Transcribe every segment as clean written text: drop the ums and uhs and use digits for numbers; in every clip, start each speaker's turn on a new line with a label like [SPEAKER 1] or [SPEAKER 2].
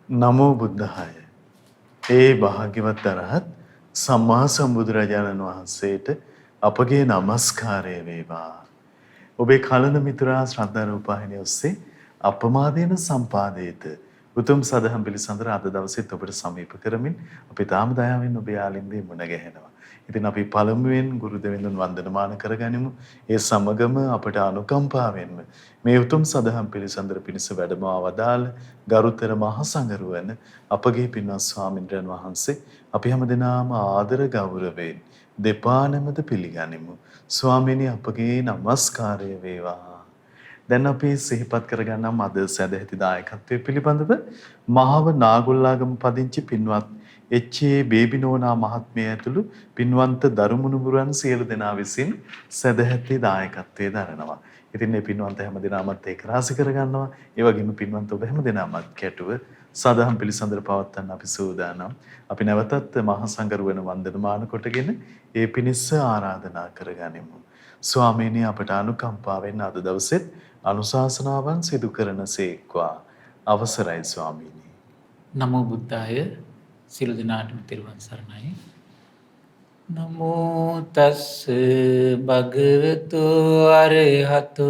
[SPEAKER 1] නමෝ බුද්ධාය. ඒ භාග්‍යවත් අරහත් සම්මා සම්බුදුරජාණන් වහන්සේට අපගේ নমස්කාරය වේවා. ඔබේ කලන මිතුරා ශ්‍රද්ධා රූපවාහිනිය ඔස්සේ අපමාදේන සම්පාදේත උතුම් සදහම් පිළිසඳර අද දවසෙත් ඔබට සමීප කරමින් අපි තාම දයාවෙන් ඔබේ ආලින්දේ මුණ ගැහෙනවා. ඉතින් අපි පළමුවෙන් ගුරු දෙවිඳුන් වන්දනමාන කරගනිමු. ඒ සමගම අපට අනුකම්පාවෙන්ම මේ උතුම් සදහම් පිළිසඳර පිණිස වැඩමවා වදාළ ගරුතර මහ සංඝරුවන අපගේ පින්වත් ස්වාමින්ද්‍රයන් වහන්සේ අපි හැමදෙනාම ආදර ගෞරවයෙන් දෙපා නැමද පිළිගනිමු. ස්වාමීනි අපගේ নমස්කාරය වේවා. දැන් අපි සිහිපත් කරගන්නම් අද සදැහැති දායකත්වයේ පිළිබඳව මහව නාගොල්ලාගම පදිංචි පින්වත් එච්.ඒ. බේබිනෝනා මහත්මිය ඇතුළු පින්වන්ත දරුමුණුබුරන් සියලු දෙනා විසින් සදැහැති දායකත්වයේ දරනවා. ඉතින් මේ පින්වන්ත හැමදෙනාමත් ඒක රාශි කරගන්නවා. ඒ වගේම පින්වන්ත ඔබ හැමදෙනාමත් කැටුව සදහම් පිළිසඳර පවත්වන්න අපි සූදානම්. අපි නැවතත් මහා සංඝරුවන වන්දනමාන කොටගෙන ඒ පිණිස ආරාධනා කරගනිමු. ස්වාමීනි අපට අනුකම්පාවෙන් අද දවසෙත් අනුශාසනාවන් සිදු කරන සේක්වා. අවසරයි ස්වාමීනි.
[SPEAKER 2] නමෝ බුද්ධාය. සියලු දෙනාටම තෙරුවන් සරණයි. නමෝ තස්ස භගවතු අරහතු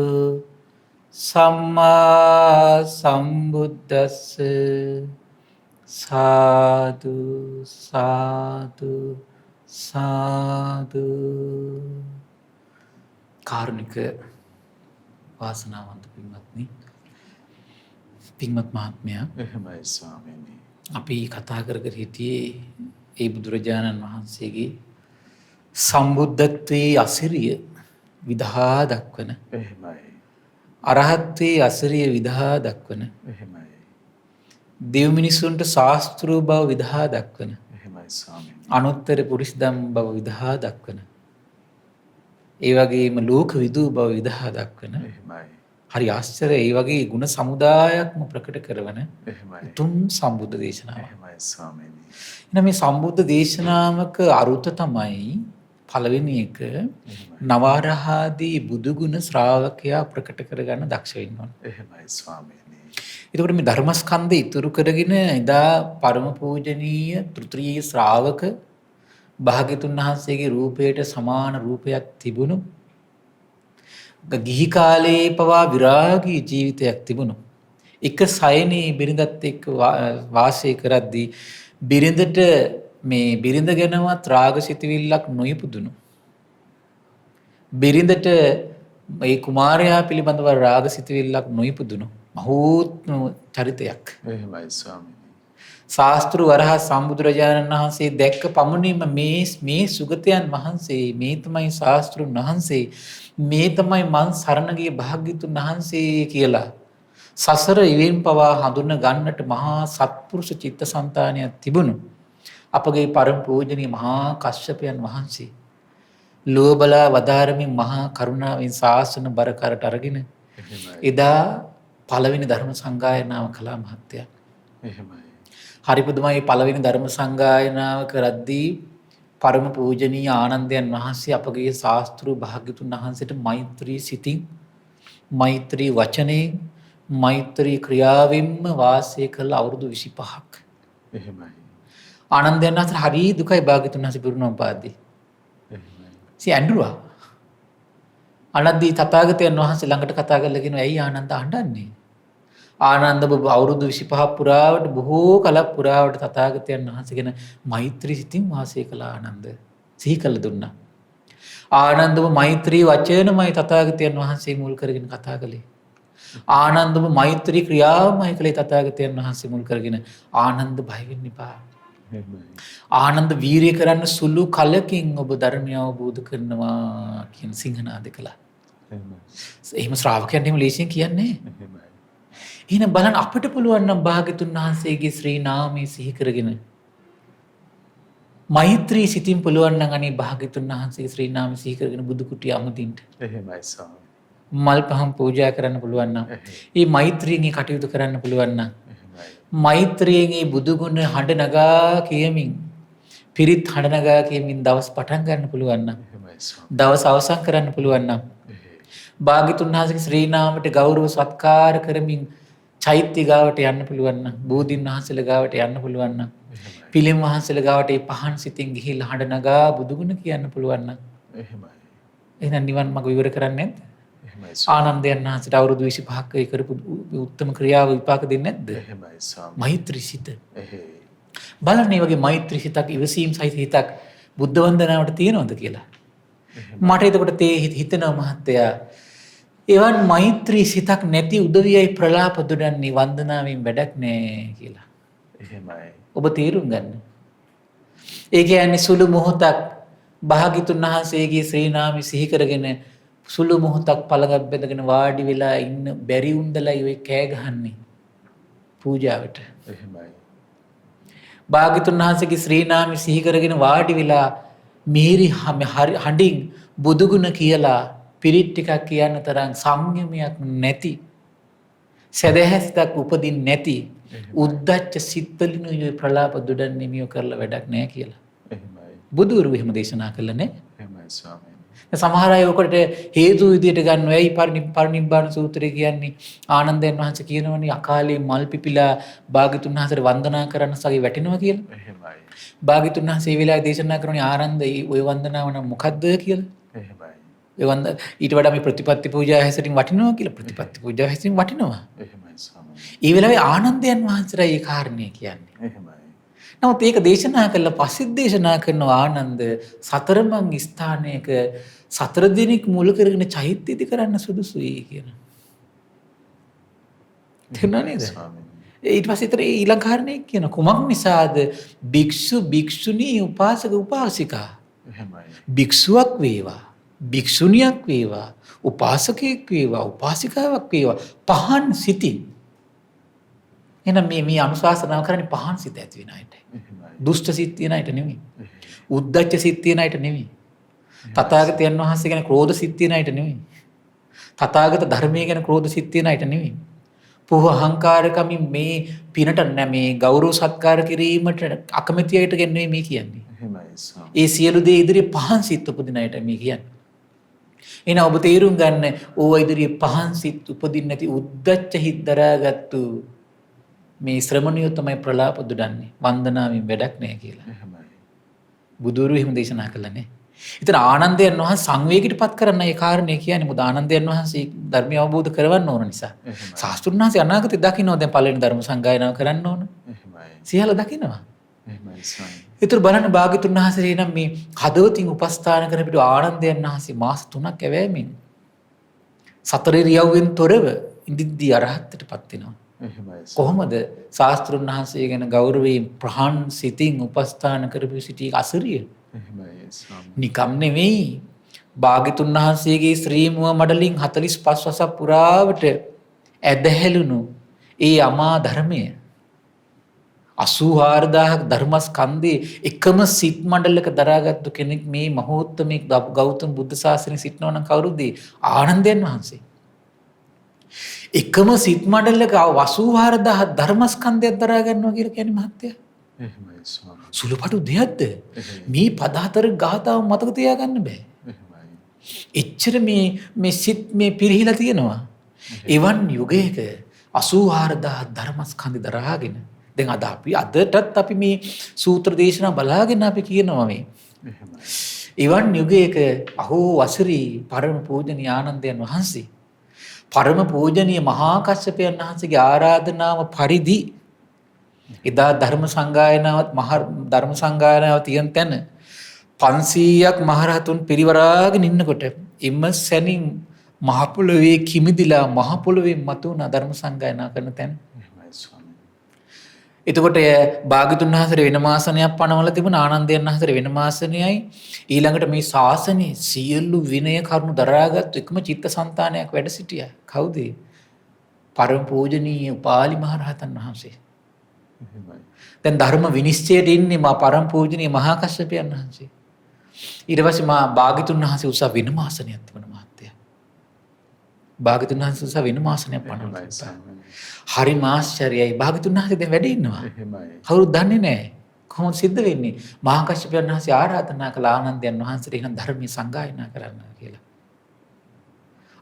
[SPEAKER 2] සම්මා සම්බුද්දස්ස සාදු සාදු සාදු. කාරුණික වාසනාවන්ත පින්වත්නි, පින්වත් මහත්මයා,
[SPEAKER 1] එහෙමයි ස්වාමීනි.
[SPEAKER 2] අපි කතා කර හිටියේ ඒ බුදුරජාණන් වහන්සේගේ සම්බුද්ධත්වයේ අසිරිය විදහා දක්වන,
[SPEAKER 1] එහෙමයි.
[SPEAKER 2] අරහත්ත්වයේ අසිරිය විදහා දක්වන,
[SPEAKER 1] එහෙමයි.
[SPEAKER 2] දෙව් මිනිසුන්ට ශාස්ත්‍රූ බව විදහා දක්වන,
[SPEAKER 1] එහෙමයි ස්වාමීනි.
[SPEAKER 2] අනුත්තර පුරිස් ධම්ම බව විදහා දක්වන, ඒ වගේම ලෝක විදූ බව විදහා දක්වන,
[SPEAKER 1] එහෙමයි.
[SPEAKER 2] හරි ආශ්චර්ය ඒ වගේ ගුණ සමුදායක්ම ප්‍රකට කරවන
[SPEAKER 1] එහෙමයි.
[SPEAKER 2] උතුම් සම්බුද්ධ දේශනාව.
[SPEAKER 1] එහෙමයි ස්වාමීනි.
[SPEAKER 2] එහෙනම් මේ සම්බුද්ධ දේශනාවක අරුත තමයි පළවෙනි එක, නවරහාදී බුදු ගුණ ශ්‍රාවකයා ප්‍රකට කරගන්න දක්ෂ වෙන්න ඕන.
[SPEAKER 1] එහෙමයි ස්වාමීනි.
[SPEAKER 2] එතකොට මේ ධර්මස්කන්ධය ඉතුරු කරගෙන එදා පරම පූජනීය තෘත්‍රීය ශ්‍රාවක භාග්‍යතුන් වහන්සේගේ රූපයට සමාන රූපයක් තිබුණු, ගිහි කාලයේ පවා විරාගී ජීවිතයක් තිබුණු, එක සයනේ බිරිඳත් එක්ක වාසය කරද්දී බිරිඳට මේ බිරිඳ ගැනවත් රාගසිතවිල්ලක් නොයිපදුණු, බිරිඳට මේ කුමාරයා පිළිබඳව රාගසිතවිල්ලක් නොයිපදුණු මහෝත්ම චරිතයක්.
[SPEAKER 1] එහෙමයි ස්වාමීනි.
[SPEAKER 2] ශාස්ත්‍රු වරහත් සම්බුදුරජාණන් වහන්සේ දැක්ක පමණින්ම මේ සුගතයන් වහන්සේ, මේ තමයි ශාස්ත්‍රුන් වහන්සේ, මේ තමයි මං සරණ ගිය භාග්‍යතුන් වහන්සේ කියලා සසර ඉවෙන් පවා හඳුන ගන්නට මහා සත්පුරුෂ චිත්තසංතානයක් තිබුණු අපගේ පරම පූජනීය මහා කශ්‍යපයන් වහන්සේ ලෝබලා වදාරමින් මහා කරුණාවෙන් ශාසන බර කරට අරගෙන එදා පළවෙනි ධර්ම සංගායනාව කළා මහත්තයා.
[SPEAKER 1] එහෙමයි.
[SPEAKER 2] හරි පුදුමයි. පළවෙනි ධර්ම සංගායනාව කරද්දී පරම පූජනීය ආනන්දයන් වහන්සේ අපගේ ශාස්ත්‍රු භාග්‍යතුන් වහන්සේට මෛත්‍රී සිතින්, මෛත්‍රී වචනයෙන්, මෛත්‍රී ක්‍රියාවෙන්ම වාසය කළ අවුරුදු 25ක්.
[SPEAKER 1] එහෙමයි.
[SPEAKER 2] ආනන්දයන් වහන්සේ හරි දුකයි භාග්‍යතුන් වහන්සේ පිරුණම් පාද්දී.
[SPEAKER 1] එහෙමයි.
[SPEAKER 2] ඇඬුවා. අනද්දී තථාගතයන් වහන්සේ ළඟට කතා කරලා කියනවා, ඇයි ආනන්ද අඬන්නේ? ආනන්ද අවුරුදු 25ක් පුරාවට, බොහෝ කලක් පුරාවට තථාගතයන් වහන්සේ ගැන මෛත්‍රී සිතින් වාසය කළ ආනන්ද සිහි කළ දුන්නා. ආනන්දව මෛත්‍රී වචනමයි තථාගතයන් වහන්සේ මුල් කරගෙන කතා කළේ. ආනන්දව මෛත්‍රී ක්‍රියාවමයි කළේ තථාගතයන් වහන්සේ මුල් කරගෙන. ආනන්ද බය වෙන්න එපා. ආනන්ද වීරිය කරන්න, සුළු කලකින් ඔබ ධර්මය අවබෝධ කරනවා කියන සිංහනාද කළා. එහෙම ශ්‍රාවකයන්ට එහෙම ලේසියෙන් කියන්නේ නැහැ. එහෙනම් බලන්න අපිට පුළුවන් නම් භාග්‍යතුන් වහන්සේගේ ශ්‍රී නාමයේ සිහි කරගෙන මෛත්‍රී සිතින් පුළුවන් නම් අනේ භාග්‍යතුන් වහන්සේගේ ශ්‍රී නාමයේ සිහි කරගෙන බුදු කුටිය අමුදින්ට.
[SPEAKER 1] එහෙමයි ස්වාමී.
[SPEAKER 2] මල් පහන් පූජා කරන්න පුළුවන් නම්, මේ මෛත්‍රියෙන් කටයුතු කරන්න පුළුවන් නම්, මෛත්‍රියෙන් මේ බුදු ගුණ හඬ නගා කියමින්, පිරිත් හඬ නගා කියමින් දවස් පටන් ගන්න පුළුවන් නම්, දවස් අවසන් කරන්න පුළුවන් නම්, භාග්‍යතුන් වහන්සේගේ ශ්‍රී නාමයට ගෞරව සත්කාර කරමින් චෛත්‍ය ගාවට යන්න පුළුවන් නම්, බෝධීන් වහන්සේලා ගාවට යන්න පුළුවන් නම්, පිළිම වහන්සේලා ගාවට ඒ පහන් සිතින් ගිහිල්ලා හඬ නගා බුදුගුණ කියන්න පුළුවන් නම්
[SPEAKER 1] එහෙමයි.
[SPEAKER 2] එහෙනම් නිවන් මඟ විවර කරන්නේ නැද්ද?
[SPEAKER 1] එහෙමයි.
[SPEAKER 2] ආනන්දයන් වහන්සේට අවුරුදු 25ක ඒ කරපු උත්තම ක්‍රියාව විපාක දෙන්නේ නැද්ද?
[SPEAKER 1] එහෙමයි ස්වාමී.
[SPEAKER 2] මෛත්‍රී සිත.
[SPEAKER 1] එහෙයි.
[SPEAKER 2] බලන්න මේ වගේ මෛත්‍රී සිතක්, ඉවසීම් සහිත හිතක් බුද්ධ වන්දනාවට තියෙනවද කියලා. මට එතකොට තේ හිතෙනවා මහත්තයා, එවන් මෛත්‍රී සිතක් නැති උදවියයි ප්‍රලාප දුඩන්නේ වන්දනාවෙන් වැඩක් නෑ කියලා.
[SPEAKER 1] එහෙමයි.
[SPEAKER 2] ඔබ තේරුම් ගන්න. ඒ කියන්නේ සුළු මොහොතක් භාග්‍යතුන් වහන්සේගේ ශ්‍රී නාමය සිහි කරගෙන සුළු මොහොතක් පළඟක් බැඳගෙන වාඩි වෙලා ඉන්න බැරි උන්දලයි ඔය කෑ ගහන්නේ පූජාවට.
[SPEAKER 1] එහෙමයි.
[SPEAKER 2] භාග්‍යතුන් වහන්සේගේ ශ්‍රී නාමය සිහි කරගෙන වාඩි වෙලා මිහිරි හඬින් බුදුගුණ කියලා පිරිත් ටිකක් කියන්න තරම් සංයමයක් නැති, සදහැස්තක් උපදින් නැති උද්දච්ච සිත්වලිනුයි ප්‍රලාප දුඩන්නේ මියෝ කරලා වැඩක් නෑ කියලා.
[SPEAKER 1] එහෙමයි.
[SPEAKER 2] බුදුරු එහෙම දේශනා කළා නේ.
[SPEAKER 1] එහෙමයි ස්වාමී.
[SPEAKER 2] සමහර අය ඔකට හේතු විදියට ගන්න වෙයි. පරිනිබ්බාන සූත්‍රය කියන්නේ ආනන්දයන් වහන්සේ කියනවනේ අකාලේ මල් පිපිලා භාග්‍යතුන් වහන්සේට වන්දනා කරන්න සගේ වැටෙනවා කියලා.
[SPEAKER 1] එහෙමයි.
[SPEAKER 2] භාග්‍යතුන් වහන්සේ ඒ වෙලාවේ දේශනා කරන්නේ ආනන්ද ඔය වන්දනාව නම් මොකද්ද කියලා.
[SPEAKER 1] එහෙමයි.
[SPEAKER 2] ඊට වඩා මේ ප්‍රතිපත්ති පූජා හැසිරින් වටිනවා කියලා. ප්‍රතිපත්ති පූජා හැසිරින් වටිනවා.
[SPEAKER 1] එහෙමයි ස්වාමී.
[SPEAKER 2] ඒ වෙලාවේ ආනන්දයන් වහන්සේලා ඒ කාරණේ කියන්නේ.
[SPEAKER 1] එහෙමයි.
[SPEAKER 2] නමුත් ඒක දේශනා කළා පස්සේ දේශනා කරනවා ආනන්ද සතරමං ස්ථානයක සතර දිනක් මුල කරගෙන චෛත්‍යදි කරන්න සුදුසුයි කියන. තේරුණා නේද? ඊට පස්සේ ඊතර ඊළඟ කාරණේ කියන කුමක් නිසාද භික්ෂු භික්ෂුණී උපාසක උපාසිකා.
[SPEAKER 1] එහෙමයි.
[SPEAKER 2] භික්ෂුවක් වේවා, භික්ෂුණියක් වේවා, උපාසකයෙක් වේවා, උපාසිකාවක් වේවා පහන් සිතින්. එහෙනම් මේ අනුශාසනාව කරන්නේ පහන් සිත ඇති වෙන අයට. දුෂ්ට සිත් තියෙන අයට නෙමෙයි. උද්දච්ච සිත් තියෙන අයට නෙමෙයි. තථාගතයන් වහන්සේ ගැන ක්‍රෝධ සිත් තියෙන අයට නෙමෙයි. තථාගත ධර්මයේ ගැන ක්‍රෝධ සිත් තියෙන අයට නෙමෙයි. පුහ අහංකාරකමින් මේ පිනට නැමේ ගෞරව සත්කාර කිරීමට අකමැති අයට ගැන නෙමෙයි මේ කියන්නේ. ඒ සියලු දේ ඉදිරියේ පහන් සිත් උපදින අයට මේ කියන්නේ. එහෙනම් ඔබ තේරුම් ගන්න ඕවා ඉදිරියේ පහන් සිත් උපදින්න නැති උද්දච්ච හිත් දරාගත්තු මේ ශ්‍රමණියෝ තමයි ප්‍රලාප දුඩන්නේ. වන්දනාවෙන් වැඩක් නැහැ කියලා.
[SPEAKER 1] එහෙමයි.
[SPEAKER 2] බුදුරු එහෙම දේශනා කළානේ. ඉතින් ආනන්දයන් වහන්සේ සංවේගයටපත් කරන්න ඒ කාරණේ කියන්නේ මොකද ආනන්දයන් වහන්සේ ධර්මය අවබෝධ කරවන්න ඕන නිසා. ශාස්ත්‍රුන් වහන්සේ අනාගතේ දකින්නවා දැන් පළවෙනි ධර්ම සංගායනාව කරන්න ඕන.
[SPEAKER 1] එහෙමයි.
[SPEAKER 2] සියල්ල දකින්නවා.
[SPEAKER 1] එහෙමයි ස්වාමී.
[SPEAKER 2] ඒතර බලන්න භාග්‍යතුන් වහන්සේ නම් මේ හදවතින් උපස්ථාන කරපිට ආනන්දයන් වහන්සේ මාස 3ක් ඇවෑමෙන් සතර ඉරියව්වෙන් තොරව ඉඳිද්දී අරහත්ත්වයටපත් වෙනවා. කොහොමද ශාස්ත්‍රුන් වහන්සේ ගැන ගෞරවයෙන් ප්‍රහාන් සිතින් උපස්ථාන කරපු සිටි අසරිය. නිකම් නෙවෙයි. භාග්‍යතුන් වහන්සේගේ ශ්‍රී මුව මඩලින් 45 වසක් පුරාවට ඇදහැළුණු ඒ අමා ධර්මය 84000ක් ධර්මස්කන්ධේ එකම සිත් මණ්ඩලයක දරාගත්තු කෙනෙක් මේ මහෝත්තමී ගෞතම බුද්ධ ශාසනයේ සිටිනවා නම් කවුරුද? ආනන්දයන් වහන්සේ. එකම සිත් මණ්ඩලයක 84000 ධර්මස්කන්ධයක් දරා ගන්නවා කියලා කියන්නේ මහත්තයා.
[SPEAKER 1] එහෙමයි ස්වාමී.
[SPEAKER 2] සුළුපටු දෙයක්ද? මේ පද හතර ගාතාව මතක තියාගන්න බෑ.
[SPEAKER 1] එහෙමයි.
[SPEAKER 2] එච්චර මේ සිත් මේ පිරිහිලා තියෙනවා. එවන් යුගයක 84000 ධර්මස්කන්ධ දරාගෙන දැන් අදටත් අපි මේ සූත්‍ර දේශනා බලාගෙන අපි කියනවා මේ.
[SPEAKER 1] එහෙමයි.
[SPEAKER 2] එවන් යුගයක අහෝ වසරී පරම පූජනීය ආනන්දයන් වහන්සේ පරම පූජනීය මහා කස්සපයන් වහන්සේගේ ආරාධනාව පරිදි එදා ධර්ම සංගායනාව තියෙන තැන 500ක් මහරහතුන් පිරිවරාගෙන ඉන්නකොට එම සැනින් මහ පොළොවේ කිමිදිලා මහ පොළොවේ මතුවන ධර්ම සංගායනා කරන තැන. එතකොට භාග්‍යතුන් වහන්සේ වෙනම ආසනයක් පනවලා තිබුණා. ආනන්දයන් වහන්සේ වෙනම ආසනයයි ඊළඟට මේ ශාසනයේ සියලු විනය කරුණු දරාගත් එකම චිත්තසංතානයක් වැඩ සිටියා. කවුද? පරම පූජනීය උපාලි මහරහතන් වහන්සේ. දැන් ධර්ම විනිශ්චයට ඉන්නේ මා පරම පූජනීය මහා කස්සපයන් වහන්සේ. ඊට පස්සේ මා භාග්‍යතුන් වහන්සේ උසා වෙනම ආසනයක් තිබුණා මහත්තයා. භාග්‍යතුන් වහන්සේ උසා වෙනම ආසනයක් පනවලා හරිම ආශ්චර්යයි. භාග්‍යතුන් වහන්සේ දැන් වැඩ ඉන්නවා. කවුරුත් දන්නේ නැහැ. කොහොමද සිද්ධ වෙන්නේ? මහා කස්සපයන් වහන්සේ ආරාධනා කළ ආනන්දයන් වහන්සේට එහෙනම් ධර්මයේ සංගායනා කරන්න කියලා.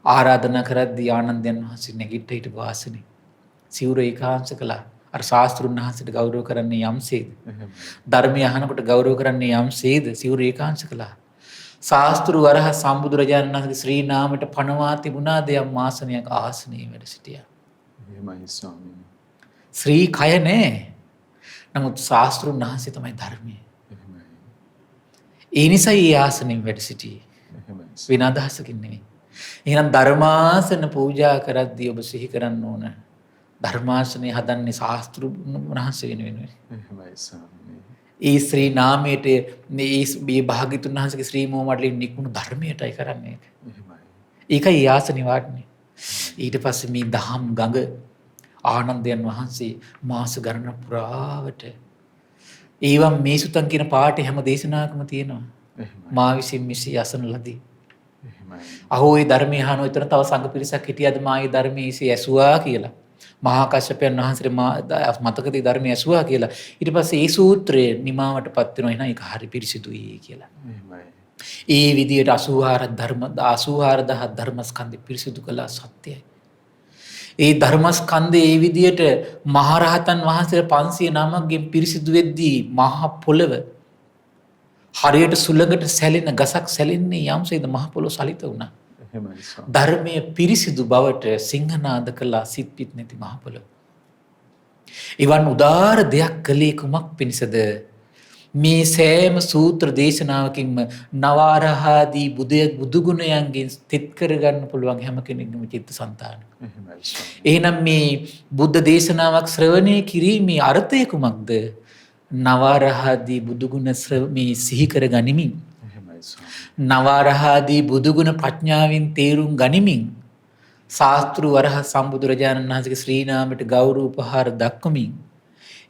[SPEAKER 2] ආරාධනා කරද්දී ආනන්දයන් වහන්සේ නැගිට හිටපු ආසනේ සිවුර ඒකාංශ කළා. අර ශාස්ත්‍රුන් වහන්සේට ගෞරව කරන්නේ යම්සේද?
[SPEAKER 1] එහෙමයි.
[SPEAKER 2] ධර්මය අහනකොට ගෞරව කරන්නේ යම්සේද? සිවුර ඒකාංශ කළා. ශාස්ත්‍රු වරහ සම්බුදුරජාණන් වහන්සේගේ ශ්‍රී නාමයට පනවා තිබුණා දෙයක් ආසනයක් ආසනයේ වැඩ සිටියා.
[SPEAKER 1] එහෙමයි ස්වාමීනි.
[SPEAKER 2] ශ්‍රී කය නෑ. නමුත් ශාස්ත්‍රුන් වහන්සේ තමයි ධර්මය.
[SPEAKER 1] එහෙමයි.
[SPEAKER 2] ඒ නිසා ඒ ආසනයෙන් වැඩ සිටියේ.
[SPEAKER 1] එහෙමයි.
[SPEAKER 2] වෙන අදහසකින් නෙවෙයි. එහෙනම් ධර්මාසන පූජා කරද්දී ඔබ සිහි කරන්න ඕන ධර්මාසනේ හදන්නේ ශාස්ත්‍රුන් වහන්සේ වෙනුවෙන්.
[SPEAKER 1] එහෙමයි ස්වාමීනි.
[SPEAKER 2] ඒ ශ්‍රී නාමයට මේ භාග්‍යතුන් වහන්සේගේ ශ්‍රී මෝමඩලින් නිකුණු ධර්මයටයි කරන්නේ.
[SPEAKER 1] එහෙමයි.
[SPEAKER 2] ඒකයි ඒ ආසනේ වඩන්නේ. ඊට පස්සේ මේ දහම් ගඟ ආනන්දයන් වහන්සේ මාස ගණන පුරාවට ඒවම් මේ සුතන් කියන පාඩේ හැම දේශනාවකම තියෙනවා.
[SPEAKER 1] එහෙමයි.
[SPEAKER 2] මා විසින් මෙසේ අසන ලදී.
[SPEAKER 1] එහෙමයි.
[SPEAKER 2] අහෝ ඒ ධර්මය අහන එතන තව සංඝ පිරිසක් හිටියද මා ඒ ධර්මයේ ඉසේ ඇසුවා කියලා. මහා කශ්‍යපයන් වහන්සේ මතකදී ධර්මය ඇසුවා කියලා. ඊට පස්සේ ඒ සූත්‍රය නිමාවටපත් වෙනවා. එහෙනම් ඒක හරි පිරිසිදුයි කියලා.
[SPEAKER 1] එහෙමයි.
[SPEAKER 2] ඒ විදියට 84000 ධර්මස්කන්ධ පිරිසිදු කළා සත්‍යයි. ඒ ධර්මස්කන්ධය ඒ විදියට මහරහතන් වහන්සේලා 509ගෙන් පිරිසිදු වෙද්දී මහ පොළව හරියට සුළඟට සැලෙන ගසක් සැලෙන්නේ යම්සේද මහ පොළොව සලිත වුණා.
[SPEAKER 1] එහෙමයි ස්වාමීනි.
[SPEAKER 2] ධර්මයේ පිරිසිදු බවට සිංහනාද කළා සිත් පිට නැති මහ පොළොව. එවන් උදාර දෙයක් කළේ කුමක් පිණිසද? මේ සෑම සූත්‍ර දේශනාවකින්ම නවාරහාදී බුදු ගුණයන්ගෙන් තෙත් කරගන්න පුළුවන් හැම කෙනෙක්ගේම චිත්තසංතාන.
[SPEAKER 1] එහෙමයි ස්වාමීනි.
[SPEAKER 2] එහෙනම් මේ බුද්ධ දේශනාවක් ශ්‍රවණය කිරීමේ අර්ථය කුමක්ද? නවාරහාදී බුදු ගුණ මේ සිහි කර ගනිමින්
[SPEAKER 1] එහෙමයි ස්වාමීනි.
[SPEAKER 2] නවාරහාදී බුදුගුණ ප්‍රඥාවෙන් තේරුම් ගනිමින් ශාස්ත්‍රු වරහ සම්බුදුරජාණන් වහන්සේගේ ශ්‍රී නාමයට ගෞරව උපහාර දක්වමින්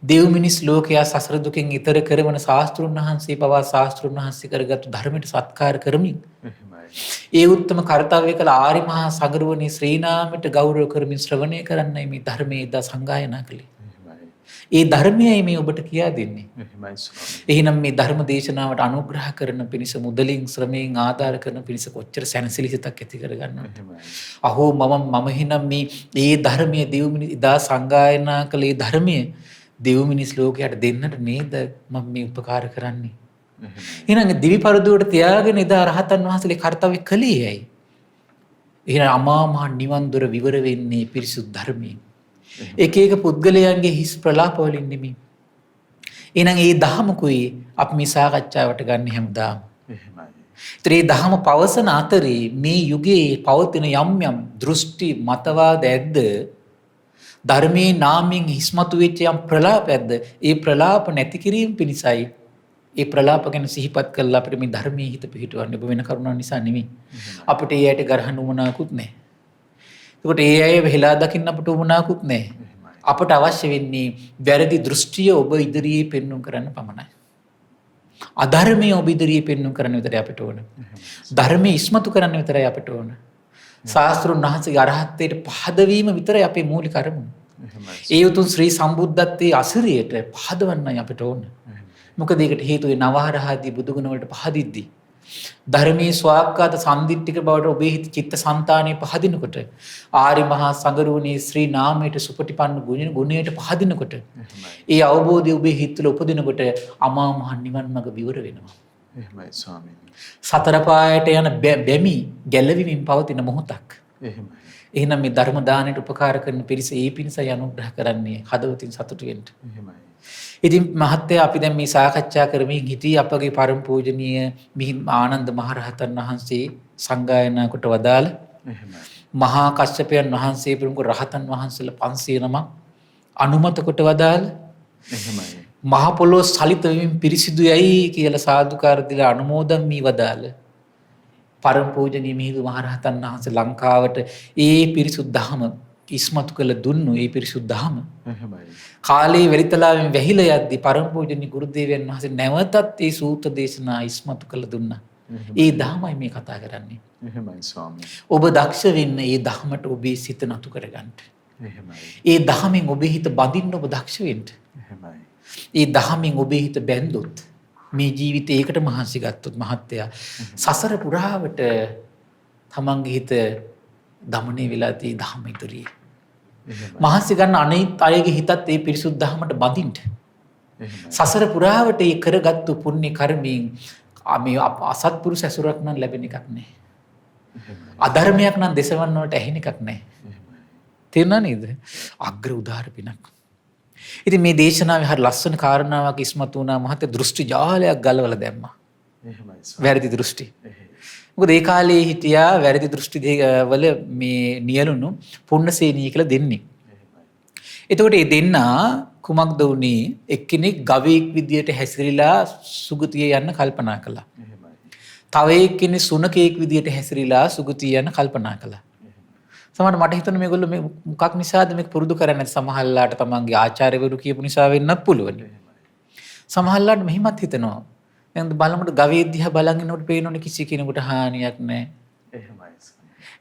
[SPEAKER 2] දෙව් මිනිස් ලෝකයා සසර දුකෙන් ඈතර කරවන ශාස්ත්‍රුන් වහන්සේ පවා ශාස්ත්‍රුන් වහන්සේ කරගත්තු ධර්මයට සත්කාර කරමින්
[SPEAKER 1] එහෙමයි.
[SPEAKER 2] ඒ උත්තම කාර්යය කළ ආර්ය මහා සගරුවනේ ශ්‍රී නාමයට ගෞරව කරමින් ශ්‍රවණය කරන්නයි මේ ධර්මයේ දා සංගායනා කළේ.
[SPEAKER 1] එහෙමයි.
[SPEAKER 2] ඒ ධර්මයයි මේ ඔබට කියා දෙන්නේ.
[SPEAKER 1] එහෙමයි ස්වාමීනි.
[SPEAKER 2] එහෙනම් මේ ධර්ම දේශනාවට අනුග්‍රහ කරන පිණිස මුදලින් ශ්‍රමයෙන් ආධාර කරන පිණිස කොච්චර සැනසෙලිසිතක් ඇති කරගන්නවද?
[SPEAKER 1] එහෙමයි.
[SPEAKER 2] අහෝ මම එහෙනම් මේ ධර්මයේ දෙව් මිනිස් ඉදා සංගායනා කළේ ධර්මයේ දෙව් මිනිස් ලෝකයට දෙන්නට නේද මම මේ උපකාර කරන්නේ?
[SPEAKER 1] එහෙමයි.
[SPEAKER 2] එහෙනම් දිවි පරදුවට තියාගෙන ඉදා රහතන් වහන්සේගේ කාර්යය කළේ ඇයි? එහෙනම් අමා මහ නිවන් දොර විවර වෙන්නේ පිරිසුදු ධර්මයෙන්. එක එක පුද්ගලයන්ගේ හිස් ප්‍රලාප වලින් නෙමෙයි. එහෙනම් ඒ දහමකුයි අපි මේ සාකච්ඡාවට ගන්න හැමදාම.
[SPEAKER 1] එහෙමයි.
[SPEAKER 2] ඒ දහම පවසන අතරේ මේ යුගයේ පවතින යම් දෘෂ්ටි මතවාද ඇද්ද? ධර්මයේ නාමයෙන් හිස්මතු වෙච්ච යම් ප්‍රලාපයක්ද? ඒ ප්‍රලාප නැති කිරීම පිණිසයි ඒ ප්‍රලාප ගැන සිහිපත් කරලා අපිට මේ ධර්මයේ හිත පිහිටවන්න ඔබ වෙන කරුණා නිසා නෙමෙයි. අපිට ඒ ඇයට ගරහන්න උවමනාවකුත් නැහැ. ඒකට ඒ අය වෙලා දකින්න අපට උවමනාවකුත් නැහැ. අපට අවශ්‍ය වෙන්නේ වැරදි දෘෂ්ටිය ඔබ ඉදිරියේ පෙන්වන්න කරන්න පමණයි. අධර්මයේ ඔබ ඉදිරියේ පෙන්වන්න කරන්න විතරයි අපට ඕන. ධර්මයේ ඉස්මතු කරන්න විතරයි අපට ඕන. ශාස්ත්‍රුන් වහන්සේගේ අරහත්ත්වයට පහදවීම විතරයි අපේ මූලික අරමුණ. ඒ උතුම් ශ්‍රී සම්බුද්ධත්වයේ අසිරියට පහදවන්නයි අපට ඕන. මොකද ඒකට හේතුව නවහරහාදී බුදුගුණ වලට පහදිද්දී ධර්මයේ ස්වාක්කාත සම්දිට්ඨික බවට ඔබේ හිත චිත්ත සංතානයේ පහදිනකොට ආර්ය මහා සංගරුවනේ ශ්‍රී නාමයට සුපටිපන්න ගුණයට පහදිනකොට ඒ අවබෝධය ඔබේ හිත තුළ උපදිනකොට අමා මහ නිවන් මඟ විවර වෙනවා.
[SPEAKER 1] එහෙමයි ස්වාමීනි.
[SPEAKER 2] සතර පායට යන බැමි ගැලවීමෙන් පවතින මොහොතක්.
[SPEAKER 1] එහෙමයි.
[SPEAKER 2] එහෙනම් මේ ධර්ම දානයට උපකාර කරන පිරිස ඒ පිණිසයි අනුග්‍රහ කරන්නේ හදවතින් සතුටු වෙන්න.
[SPEAKER 1] එහෙමයි.
[SPEAKER 2] ඉතින් මහත්තයා අපි දැන් මේ සාකච්ඡා කරමින් හිටියේ අපගේ පරම පූජනීය මිහිඳු ආනන්ද මහරහතන් වහන්සේ සංගායනා කොට වදාළ
[SPEAKER 1] එහෙමයි.
[SPEAKER 2] මහා කශ්‍යපයන් වහන්සේ ප්‍රමුඛ රහතන් වහන්සේලා 509ක් අනුමත කොට වදාළ
[SPEAKER 1] එහෙමයි.
[SPEAKER 2] මහ පොළොව සලිත වෙමින් පිරිසිදුයයි කියලා සාදුකාර දීලා අනුමෝදන් මී වදාළ පරම පූජනීය මිහිඳු මහරහතන් වහන්සේ ලංකාවට ඒ පිරිසුදු දහම ඉස්මතු කළ දුන්නු ඒ පිරිසුදු දහම
[SPEAKER 1] එහෙමයි.
[SPEAKER 2] කාලේ වෙලිතලාවෙන් වැහිලා යද්දී පරම පූජනීය ගුරුදේවයන් වහන්සේ නැවතත් ඒ සූත්‍ර දේශනා ඉස්මතු කළ දුන්නා. ඒ දහමයි මේ කතා කරන්නේ.
[SPEAKER 1] එහෙමයි ස්වාමීනි.
[SPEAKER 2] ඔබ දක්ෂ වෙන්න ඒ දහමට ඔබේ සිත නතු කරගන්න.
[SPEAKER 1] එහෙමයි.
[SPEAKER 2] ඒ දහමෙන් ඔබේ හිත බඳින්න ඔබ දක්ෂ වෙන්න.
[SPEAKER 1] එහෙමයි.
[SPEAKER 2] ඒ දහමෙන් ඔබේ හිත බැඳුත් මේ ජීවිතේ ඒකට මහන්සි ගත්තොත් මහත්තයා සසර පුරාවට තමන්ගේ හිත දමනය වෙලා තී දහම ඉදිරියේ. මහන්සි ගන්න අනිත් අයගේ හිතත් ඒ පිරිසුදු දහමට බඳින්න. සසර පුරාවට ඒ කරගත්තු පුණ්‍ය කර්මයෙන් මේ අසත්පුරුෂ ඇසුරක් නම් ලැබෙන එකක් නැහැ. අධර්මයක් නම් දෙසවන්න වලට ඇහෙන එකක් නැහැ. තේරුණා නේද? අග්‍ර උදාර පිනක්. ඉතින් මේ දේශනාවේ හරි ලස්සන කාරණාවක් ඉස්මතු වුණා. මහත් දෘෂ්ටි ජාලයක් ගලවලා දැම්මා. වැරදි දෘෂ්ටි. මොකද ඒ කාලේ හිටියා වැරදි දෘෂ්ටි වල මේ නියලුණු පුන්නසේනී කියලා දෙන්නේ. එතකොට මේ දෙන්නා කුමක්ද වුනේ? එක්කෙනෙක් ගවයෙක් විදියට හැසිරීලා සුගතිය යන්න කල්පනා කළා. තව එක්කෙනෙක් සුනකයෙක් විදියට හැසිරීලා සුගතිය යන්න කල්පනා කළා. සමහරවිට මට හිතෙනවා මේගොල්ලෝ මේ මොකක් නිසාද මේක පුරුදු කරන්නේ නැති සමහරලාට තමන්ගේ ආචාර්යවරු කියපු නිසා වෙන්නත් පුළුවන්. සමහරලාට මෙහිමත් හිතනවා. දැන් බලමුට ගවයේ දිහා බලන් ඉන්නකොට පේනෝනේ කිසි කෙනෙකුට හානියක් නැහැ. එහෙමයි.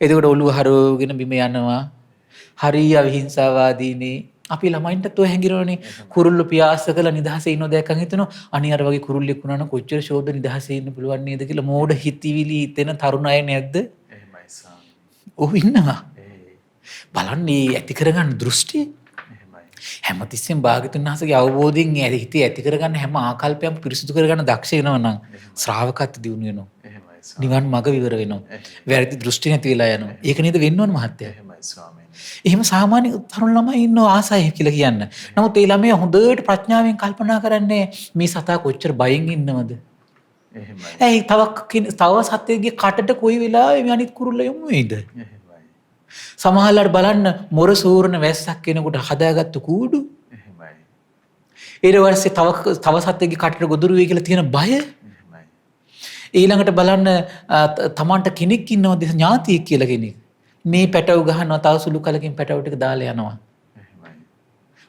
[SPEAKER 2] එතකොට ඔළුව හරවගෙන බිම යනවා. හරිය අවිහිංසාවාදීනේ. අපි ළමයින්ටත් ඔය හැංගිරවනේ. කුරුල්ලෝ පියාස කළ නිදහසේ ඉන්නෝ දැක්කන් හිතනවා අනිත් අර වගේ කුරුල්ලෙක් වුණා නම් කොච්චර ෂෝද නිදහසේ ඉන්න පුළුවන් නේද කියලා මෝඩ හිතවිලි හිතෙන තරුණ අය නැද්ද? එහෙමයි සාමි. ඔව් ඉන්නවා. බලන්න මේ ඇති කරගන්න දෘෂ්ටි. හැමතිස්සෙම භාග්‍යතුන් වහන්සේගේ අවබෝධයෙන් හිතේ ඇති කරගන්න හැම ආකල්පයක්ම පිරිසුදු කරගන්න දක්ෂ වෙනවා නම් ශ්‍රාවකත්ව දියුණු වෙනවා. නිවන් මඟ විවර වෙනවා. වැරදි දෘෂ්ටි නැති වෙලා යනවා. ඒක නේද වෙන්න ඕන මහත්තයා. එහෙම සාමාන්‍ය තරුණ ළමයි ඉන්නෝ ආසයි කියලා කියන්න. නමුත් ඒ ළමයා හොඳට ප්‍රඥාවෙන් කල්පනා කරන්නේ මේ සතා කොච්චර බයෙන් ඉන්නවද? එහෙමයි. තව සතෙක්ගේ කටට කොයි වෙලාවෙ මේ අනිත් කුරුල්ල යමු වේද? සමහරවල් බලන්න මොර සූරන වැස්සක් කෙනෙකුට හදාගත්තු කූඩු. එහෙමයි. ඊට පස්සේ තව සතෙක්ගේ කටට ගොදුරු වෙයි කියලා තියෙන බය. එහෙමයි. ඊළඟට බලන්න තමන්ට කෙනෙක් ඉන්නවද ඥාතියෙක් කියලා කෙනෙක්. මේ පැටව ගහනවා තව සුළු කලකින් පැටව ටික දාලා යනවා. එහෙමයි.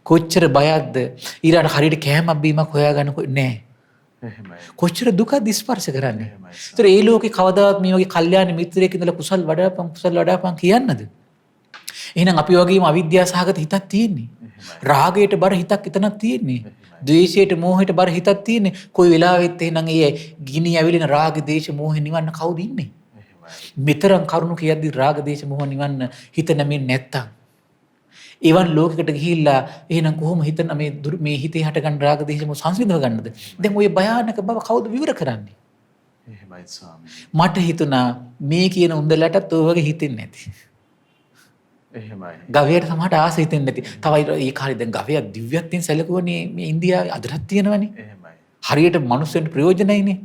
[SPEAKER 2] කොච්චර බයක්ද? ඊළඟට හරියට කෑමක් බීමක් හොයාගන්න නැහැ. එහෙමයි. කොච්චර දුකද ස්පර්ශ කරන්නේ. ඒතර ඒ ලෝකේ කවදාවත් මේ වගේ කල්යාණ මිත්‍රයෙක් ඉඳලා කුසල් වඩාපන් කියන්නද? එහෙනම් අපි වගේම අවිද්‍යාව සහගත හිතක් තියෙන්නේ. රාගයට බර හිතක් එතනක් තියෙන්නේ. ද්වේෂයට මෝහයට බර හිතක් තියෙන්නේ. කොයි වෙලාවෙත් එහෙනම් ඒ ගිනි ඇවිලින රාග දේශ මෝහ නිවන්න කවුද ඉන්නේ? මෙතරම් කරුණු කියද්දි රාග දේශ මෝහ නිවන්න හිත නැමෙන්නේ නැත්තම් එවන් ලෝකයකට ගිහිල්ලා එහෙනම් කොහොම හිතන මේ හිතේ හටගන්න රාග දේශ මොහ සංසිඳව ගන්නද? දැන් ওই භයානක බව කවුද විවර කරන්නේ? එහෙමයි ස්වාමී. මට හිතුණා මේ කියන උන්දලටත් ඔය වගේ හිතෙන්නේ නැති. එහෙමයි. ගවයට සමහරට ආස හිතෙන්නේ නැති. තව ඒ කාලේ දැන් ගවයා දිව්‍යත්වයෙන් සැලකුවනේ මේ ඉන්දියාවේ අදටත් තියෙනවනේ. එහෙමයි. හරියට මිනිස්සුන්ට ප්‍රයෝජනයිනේ.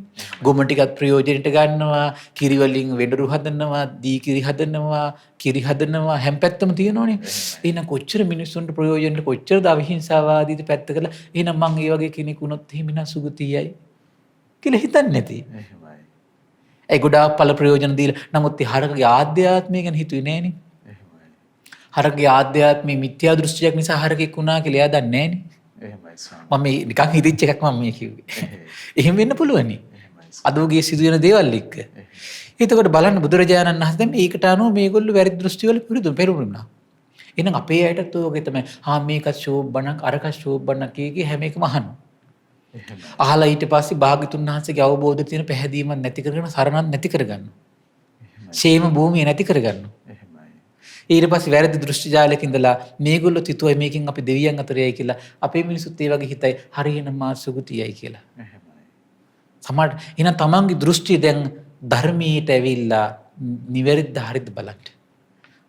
[SPEAKER 2] ගොම ටිකත් ප්‍රයෝජනෙට ගන්නවා, කිරි වලින් වෙඬරු හදනවා, දී කිරි හදනවා, කිරි හදනවා හැම පැත්තම තියෙනවනේ. එහෙනම් කොච්චර මිනිස්සුන්ට ප්‍රයෝජනෙට කොච්චරද අවිහිංසාවාදීද පැත්ත කළා. එහෙනම් මං ඒ වගේ කෙනෙක් වුණොත් එහෙම නා සුගතියයි කියලා හිතන්නේ නැති. එහෙමයි. ඒ ගොඩාක් ඵල ප්‍රයෝජන දීලා නමුත් ඒ හරකගේ ආධ්‍යාත්මය ගැන හිතුවේ නෑනේ. එහෙමයි. හරකගේ ආධ්‍යාත්මය මිත්‍යා දෘෂ්ටියක් නිසා හරකෙක් වුණා කියලා එයා දන්නේ නෑනේ. එහෙමයි ස්වාමී. මම නිකන් හිතච්ච එකක් මම මේ කිව්වේ. එහෙම වෙන්න පුළුවනි. අද වගේ සිදුවෙන දේවල් එක්ක. එතකොට බලන්න බුදුරජාණන් වහන්සේ දැන් මේකට අනුව මේගොල්ලෝ වැරදි දෘෂ්ටි වල පෙරුණා. එහෙනම් අපේ අයටත් ඔයගේ තමයි මේක ශෝබණක් අරක ශෝබණක් කිය හැම එකම අහනවා. අහලා ඊට පස්සේ භාග්‍යතුන් වහන්සේගේ අවබෝධය තියෙන පැහැදීමක් නැති කරගෙන සරණක් නැති කරගන්න. ෂේම භූමිය නැති කරගන්න. ඊට පස්සේ වැරදි දෘෂ්ටි ජාලයක ඉඳලා මේගොල්ලෝ තිතුවයි මේකෙන් අපි දෙවියන් අතරයයි කියලා අපේ මිනිසුත් ඒ වගේ හිතයි හරියන මා සුගතියයි කියලා. සමහර එහෙනම් තමන්ගේ දෘෂ්ටිය දැන් ධර්මයට ඇවිල්ලා නිවැරදිද හරිද බලන්න.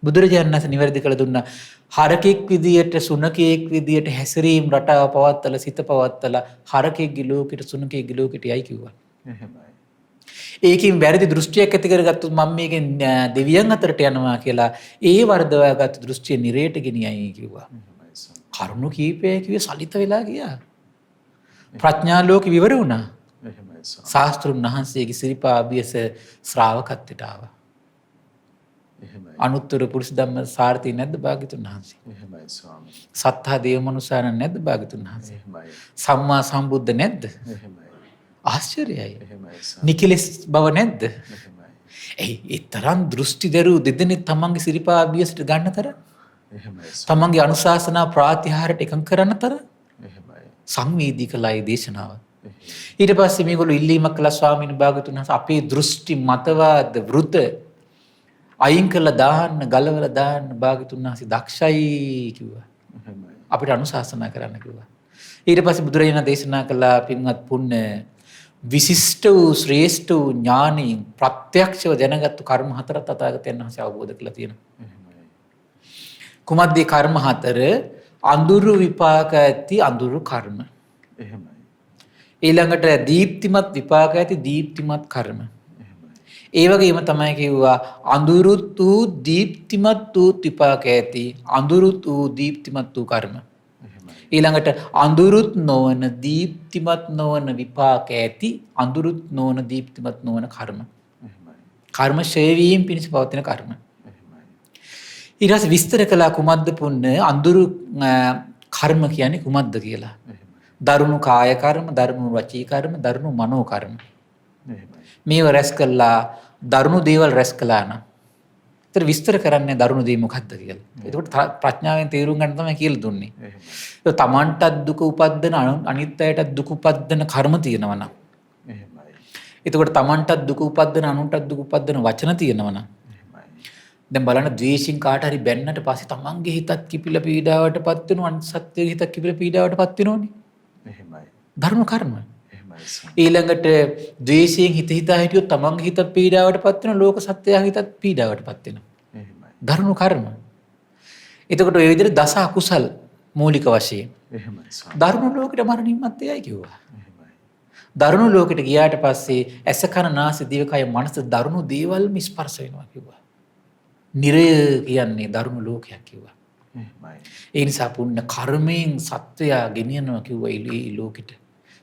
[SPEAKER 2] බුදුරජාණන් වහන්සේ නිවැරදි කළ දුන්නා. හරකෙක් විදියට සුනකෙක් විදියට හැසිරීම රටාව පවත්තලා සිත පවත්තලා හරකෙක්ගේ ලෝකෙට සුනකෙක්ගේ ලෝකෙට යයි කිව්වා. එහෙමයි. ඒකින් වැරදි දෘෂ්ටියක් ඇති කරගත්තොත් මම මේකෙන් දෙවියන් අතරට යනවා කියලා ඒ වර්ධවාගත් දෘෂ්ටිය නිරේට ගෙනියයි කිව්වා. කරුණු කීපය කිව්වේ සලිත වෙලා ගියා. ප්‍රඥා ලෝකෙ විවර වුණා. ශාස්ත්‍රුන් වහන්සේගේ සිරිපා අභියස ශ්‍රාවකත්වයට ආවා. අනුත්තර පුරුෂ ධම්ම සාර්ථි නැද්ද භාග්‍යතුන් වහන්සේ? එහෙමයි ස්වාමී. සත්තා දේව මනුසාරණ නැද්ද භාග්‍යතුන් වහන්සේ? එහෙමයි. සම්මා සම්බුද්ධ නැද්ද? එහෙමයි. ආශ්චර්යයි. එහෙමයි. නිකලස් බව නැද්ද? එහෙමයි. ඒ තරම් දෘෂ්ටි දරු දෙදෙනෙක් තමන්ගේ සිරිපා අභියසට ගන්න තර? එහෙමයි. තමන්ගේ අනුශාසනා ප්‍රාතිහාරයට එකඟ කරන්න තර? එහෙමයි. සංවේදී කළයි දේශනාව. ඊට පස්සේ මේගොල්ලෝ ඉල්ලීමක් කළා ස්වාමීන් වහන්සේ අපේ දෘෂ්ටි මතවාද වෘත අයින් කරලා දාන්න, ගලවලා දාන්න භාග්‍යතුන් වහන්සේ දක්ෂයි කිව්වා.
[SPEAKER 1] එහෙමයි.
[SPEAKER 2] අපිට අනුශාසනා කරන්න කිව්වා. ඊට පස්සේ බුදුරජාණන් දේශනා කළා පින්වත් පුණ්‍ය විශිෂ්ට වූ ශ්‍රේෂ්ඨ වූ ඥානීන් ප්‍රත්‍යක්ෂව දැනගත්තු කර්ම හතරක් තථාගතයන් වහන්සේ අවබෝධ කළා තියෙනවා.
[SPEAKER 1] එහෙමයි.
[SPEAKER 2] කුමද්ද මේ කර්ම හතර? අඳුරු විපාක ඇති අඳුරු කර්ම.
[SPEAKER 1] එහෙමයි.
[SPEAKER 2] ඊළඟට දීප්තිමත් විපාක ඇති දීප්තිමත් කර්ම.
[SPEAKER 1] එහෙමයි.
[SPEAKER 2] ඒ වගේම තමයි කිව්වා අඳුරුත් වූ දීප්තිමත් වූ විපාක ඇති අඳුරුත් වූ දීප්තිමත් වූ කර්ම.
[SPEAKER 1] එහෙමයි.
[SPEAKER 2] ඊළඟට අඳුරුත් නොවන දීප්තිමත් නොවන විපාක ඇති අඳුරුත් නොවන දීප්තිමත් නොවන කර්ම.
[SPEAKER 1] එහෙමයි.
[SPEAKER 2] කර්ම ක්ෂය වීම පිණිස පවතින කර්ම.
[SPEAKER 1] එහෙමයි.
[SPEAKER 2] ඊට පස්සේ විස්තර කළා කුමද්ද පුණ්‍ය අඳුරු කර්ම කියන්නේ කුමද්ද කියලා. දරුණු කාය කර්ම, දරුණු වචී කර්ම, දරුණු මනෝ කර්ම.
[SPEAKER 1] එහෙමයි.
[SPEAKER 2] මේව රැස් කළා දරුණු දේවල් රැස් කළා නම්. ඒතර විස්තර කරන්නේ දරුණු දේ මොකද්ද කියලා. ඒකට ප්‍රඥාවෙන් තේරුම් ගන්න තමයි කියලා දුන්නේ.
[SPEAKER 1] එහෙමයි.
[SPEAKER 2] ඒ තමන්ටත් දුක උපද්දන අනිත් අයටත් දුක උපද්දන කර්ම තියෙනවා නම්.
[SPEAKER 1] එහෙමයි.
[SPEAKER 2] එතකොට තමන්ටත් දුක උපද්දන අනුන්ටත් දුක උපද්දන වචන තියෙනවා නම්.
[SPEAKER 1] එහෙමයි.
[SPEAKER 2] දැන් බලන්න ද්වේෂින් කාට හරි බැන්නට පස්සේ තමන්ගේ හිතත් කිපිලා පීඩාවටපත් වෙනවා අනිත් සත්ත්වයේ හිතත් කිපිලා පීඩාවටපත් වෙනෝනේ.
[SPEAKER 1] එහෙමයි.
[SPEAKER 2] ධර්ම කර්ම.
[SPEAKER 1] එහෙමයි.
[SPEAKER 2] ඊළඟට ද්වේෂයෙන් හිත හිතා හිටියොත් තමන්ගේ හිතත් පීඩාවටපත් වෙනවා ලෝක සත්ත්වයා හිතත් පීඩාවටපත් වෙනවා.
[SPEAKER 1] එහෙමයි.
[SPEAKER 2] ධර්ම කර්ම. එතකොට ඔය විදිහට දස අකුසල් මූලික වශයෙන්
[SPEAKER 1] එහෙමයි.
[SPEAKER 2] ධර්ම ලෝකෙට මරණින් මත්තේයි කිව්වා.
[SPEAKER 1] එහෙමයි.
[SPEAKER 2] ධර්ම ලෝකෙට ගියාට පස්සේ ඇස කන නාසය දිවකය මනස ධර්ම දේවල්ම ස්පර්ශ වෙනවා කිව්වා. නිරය කියන්නේ ධර්ම ලෝකයක් කිව්වා.
[SPEAKER 1] එහෙමයි.
[SPEAKER 2] ඒ නිසා පුණ්‍ය කර්මයෙන් සත්වයා ගෙනියනවා කිව්වා ඒ ලෝකෙට.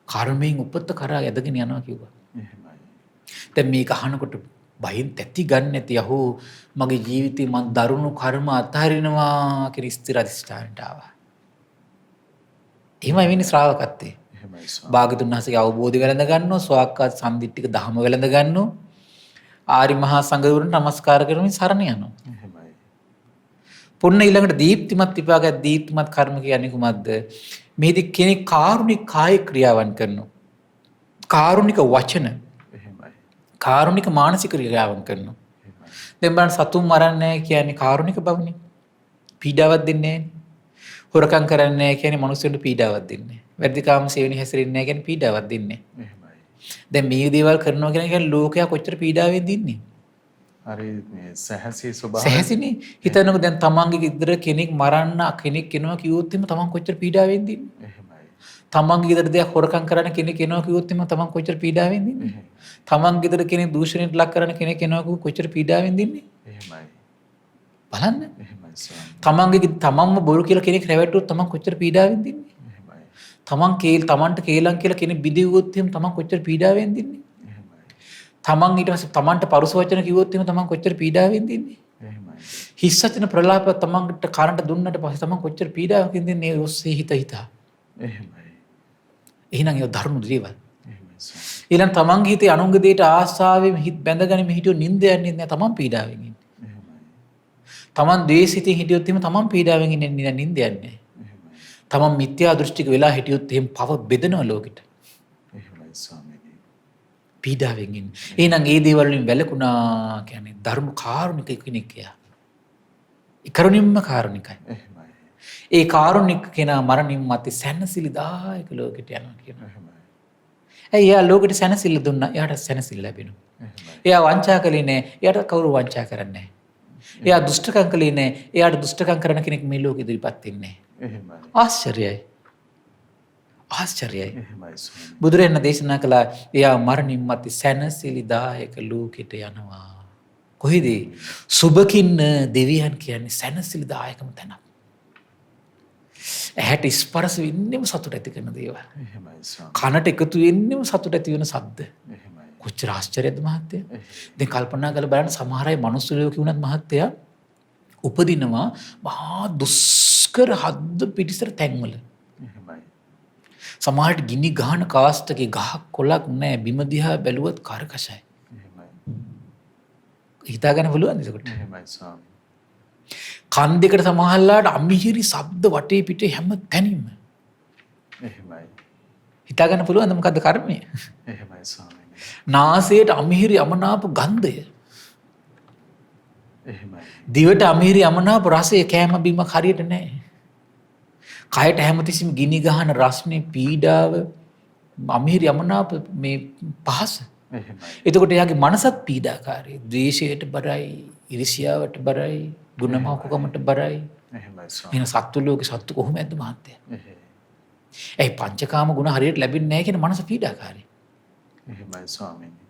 [SPEAKER 2] කර්මයෙන් උපත කරා යදගෙන යනවා කිව්වා.
[SPEAKER 1] එහෙමයි.
[SPEAKER 2] දැන් මේක අහනකොට බයෙන් තැති ගන්න නැති යහෝ මගේ ජීවිතේ මං දරුණු කර්ම අත්හරිනවා කියන ස්ථිර අධිෂ්ඨානයට ආවා. එහෙමයි වෙන්නේ ශ්‍රාවකත්වයේ.
[SPEAKER 1] එහෙමයි.
[SPEAKER 2] භාග්‍යතුන් වහන්සේගේ අවබෝධය වැළඳ ගන්නවා, ස්වාක්කාත සම්දිට්ඨික ධහම වැළඳ ගන්නවා. ආරි මහා සංඝවරුන්ට නමස්කාර කරමින් සරණ යනවා.
[SPEAKER 1] එහෙමයි.
[SPEAKER 2] පුන්න ඊළඟට දීප්තිමත් විපාකයක් දීප්තිමත් කර්ම කියන්නේ කුමක්ද? මේදි කෙනෙක් කාරුණික කාය ක්‍රියාවන් කරනවා. කාරුණික වචන,
[SPEAKER 1] එහෙමයි.
[SPEAKER 2] කාරුණික මානසික ක්‍රියාවන් කරනවා.
[SPEAKER 1] එහෙමයි.
[SPEAKER 2] දැන් බලන්න සතුන් මරන්නේ කියන්නේ කාරුණික බවනේ. පීඩාවක් දෙන්නේ නැහැ. හොරකම් කරන්නේ නැහැ කියන්නේ මිනිස්සුන්ට පීඩාවක් දෙන්නේ නැහැ. වැරදිකාම සේවනි හැසිරෙන්නේ නැහැ කියන්නේ පීඩාවක් දෙන්නේ නැහැ.
[SPEAKER 1] එහෙමයි.
[SPEAKER 2] දැන් මේ දේවල් කරනවා කියන්නේ ලෝකයා කොච්චර පීඩාවෙන්ද ඉන්නේ?
[SPEAKER 1] හරි මේ සහසී ස්වභාවය.
[SPEAKER 2] සැහැසිනේ. හිතන්නකෝ දැන් තමන්ගේ ගෙදර කෙනෙක් මරන්න කෙනෙක් එනවා කිව්වොත් එimhe තමන් කොච්චර පීඩාවෙන්ද ඉන්නේ?
[SPEAKER 1] එහෙමයි.
[SPEAKER 2] තමන්ගේ ගෙදර දෙයක් හොරකම් කරන කෙනෙක් එනවා කිව්වොත් එimhe තමන් කොච්චර පීඩාවෙන්ද ඉන්නේ? තමන්ගේ ගෙදර කෙනෙක් දූෂණයට ලක් කරන කෙනෙක් එනවා කිව්වොත් කොච්චර පීඩාවෙන්ද ඉන්නේ?
[SPEAKER 1] එහෙමයි.
[SPEAKER 2] බලන්න.
[SPEAKER 1] එහෙමයි ස්වාමී.
[SPEAKER 2] තමන්ම බොරු කියලා කෙනෙක් රැවටුවොත් තමන් කොච්චර පීඩාවෙන්ද ඉන්නේ?
[SPEAKER 1] එහෙමයි.
[SPEAKER 2] තමන්ට කේලම් කියලා කෙනෙක් බිඳිවුවොත් එimhe තමන් කොච්චර පීඩාවෙන්ද ඉන්නේ?
[SPEAKER 1] එහෙමයි.
[SPEAKER 2] තමන් ඊට පස්සේ තමන්ට පරුස වචන කිව්වොත් එimhe තමන් කොච්චර පීඩාවෙන්ද ඉන්නේ?
[SPEAKER 1] එහෙමයි.
[SPEAKER 2] හිස් වචන ප්‍රලාප තමන්ට කරන්ට දුන්නට පස්සේ තමන් කොච්චර පීඩාවකින්ද ඉන්නේ ඔස්සේ හිතා.
[SPEAKER 1] එහෙමයි.
[SPEAKER 2] එහෙනම් ඒ ධර්ම දේවල්.
[SPEAKER 1] එහෙමයි ස්වාමී.
[SPEAKER 2] ඊළඟ තමන්ගේ හිතේ අනුන්ගේ දෙයට ආසාවෙන් හිත බැඳගෙන හිටියොත් නිින්ද යන්නේ නැහැ තමන් පීඩාවෙන් ඉන්නේ.
[SPEAKER 1] එහෙමයි.
[SPEAKER 2] තමන් ද්වේෂිතින් හිටියොත් එහෙම තමන් පීඩාවෙන් ඉන්නේ නිින්ද යන්නේ නැහැ.
[SPEAKER 1] එහෙමයි.
[SPEAKER 2] තමන් මිත්‍යා දෘෂ්ටික වෙලා හිටියොත් එහෙම පව බෙදෙනවා ලෝකෙට.
[SPEAKER 1] එහෙමයි ස්වාමීනි.
[SPEAKER 2] පීඩාවෙන් ඉන්නේ. එහෙනම් ඒ දේවල් වලින් වැළකුණා කියන්නේ ධර්ම කාරුණික කෙනෙක් එයා. ඒ කරුණින්ම කාරුණිකයි.
[SPEAKER 1] එහෙමයි.
[SPEAKER 2] ඒ කාරුණික කෙනා මරණින් මත්තේ සැනසිලිදායක ලෝකෙට යනවා කියනවා.
[SPEAKER 1] එහෙමයි.
[SPEAKER 2] ඇයි එයා ලෝකෙට සැනසෙල්ල දුන්නා එයාට සැනසෙල්ල ලැබෙනවා.
[SPEAKER 1] එහෙමයි.
[SPEAKER 2] එයා වංචා කළේ නෑ එයාට කවුරු වංචා කරන්නේ නෑ. එයා දුෂ්ටකම් කළේ නෑ එයාට දුෂ්ටකම් කරන කෙනෙක් මේ ලෝකෙ ඉදිරිපත් වෙන්නේ නෑ.
[SPEAKER 1] එහෙමයි.
[SPEAKER 2] ආශ්චර්යයි. ආශ්චර්යයි.
[SPEAKER 1] එහෙමයි ස්වාමී.
[SPEAKER 2] බුදුරජාණන් දේශනා කළා එයා මරණින් මත්තේ සැනසිලිදායක ලෝකෙට යනවා. කොහෙද? සුබකින්න දෙවියන් කියන්නේ සැනසිලිදායකම තැනක්. ඇහැට ස්පර්ශ වෙන්නෙම සතුට ඇති කරන දේවල්.
[SPEAKER 1] එහෙමයි ස්වාමී.
[SPEAKER 2] කනට එකතු වෙන්නෙම සතුට ඇති වෙන ශබ්ද.
[SPEAKER 1] එහෙමයි.
[SPEAKER 2] කොච්චර ආශ්චර්යද මහත්තයා. දැන් කල්පනා කරලා බලන්න සමහර අය මනුස්ස ලෝකේ වුණත් මහත්තයා උපදිනවා මහා දුෂ්කර හද්ද පිටිසර තැන්වල.
[SPEAKER 1] එහෙමයි.
[SPEAKER 2] සමහරට ගිනි ගහන කාස්ටකේ ගහක් කොළක් නැහැ බිම දිහා බැලුවත් කරකශයි.
[SPEAKER 1] එහෙමයි.
[SPEAKER 2] හිතා ගන්න පුළුවන්ද ඒකට?
[SPEAKER 1] එහෙමයි ස්වාමී.
[SPEAKER 2] කන් දෙකට සමහරලාට අමිහිරි ශබ්ද වටේ පිටේ හැම තැනින්ම.
[SPEAKER 1] එහෙමයි.
[SPEAKER 2] හිතා ගන්න පුළුවන්ද මොකද්ද කර්මය?
[SPEAKER 1] එහෙමයි ස්වාමීනි.
[SPEAKER 2] නාසයට අමිහිරි අමනාප ගන්ධය.
[SPEAKER 1] එහෙමයි.
[SPEAKER 2] දිවට අමිහිරි අමනාප රසය කෑම බීමක් හරියට නැහැ. කයට හැමතිස්සෙම ගිනි ගහන රස්නේ පීඩාව අමිහිරි අමනාප මේ පහස.
[SPEAKER 1] එහෙමයි.
[SPEAKER 2] එතකොට එයාගේ මනසත් පීඩාකාරී. ද්වේෂයට බරයි, ඉරිසියාවට බරයි, ගුණමහකකමට බරයි.
[SPEAKER 1] එහෙමයි ස්වාමී.
[SPEAKER 2] එහෙනම් සත්තු ලෝකේ සත්තු කොහොමද මහත්තයා?
[SPEAKER 1] එහෙයි.
[SPEAKER 2] ඒ පංචකාම ගුණ හරියට ලැබෙන්නේ නැහැ කියන මනස පීඩාකාරී.
[SPEAKER 1] එහෙමයි ස්වාමීනි.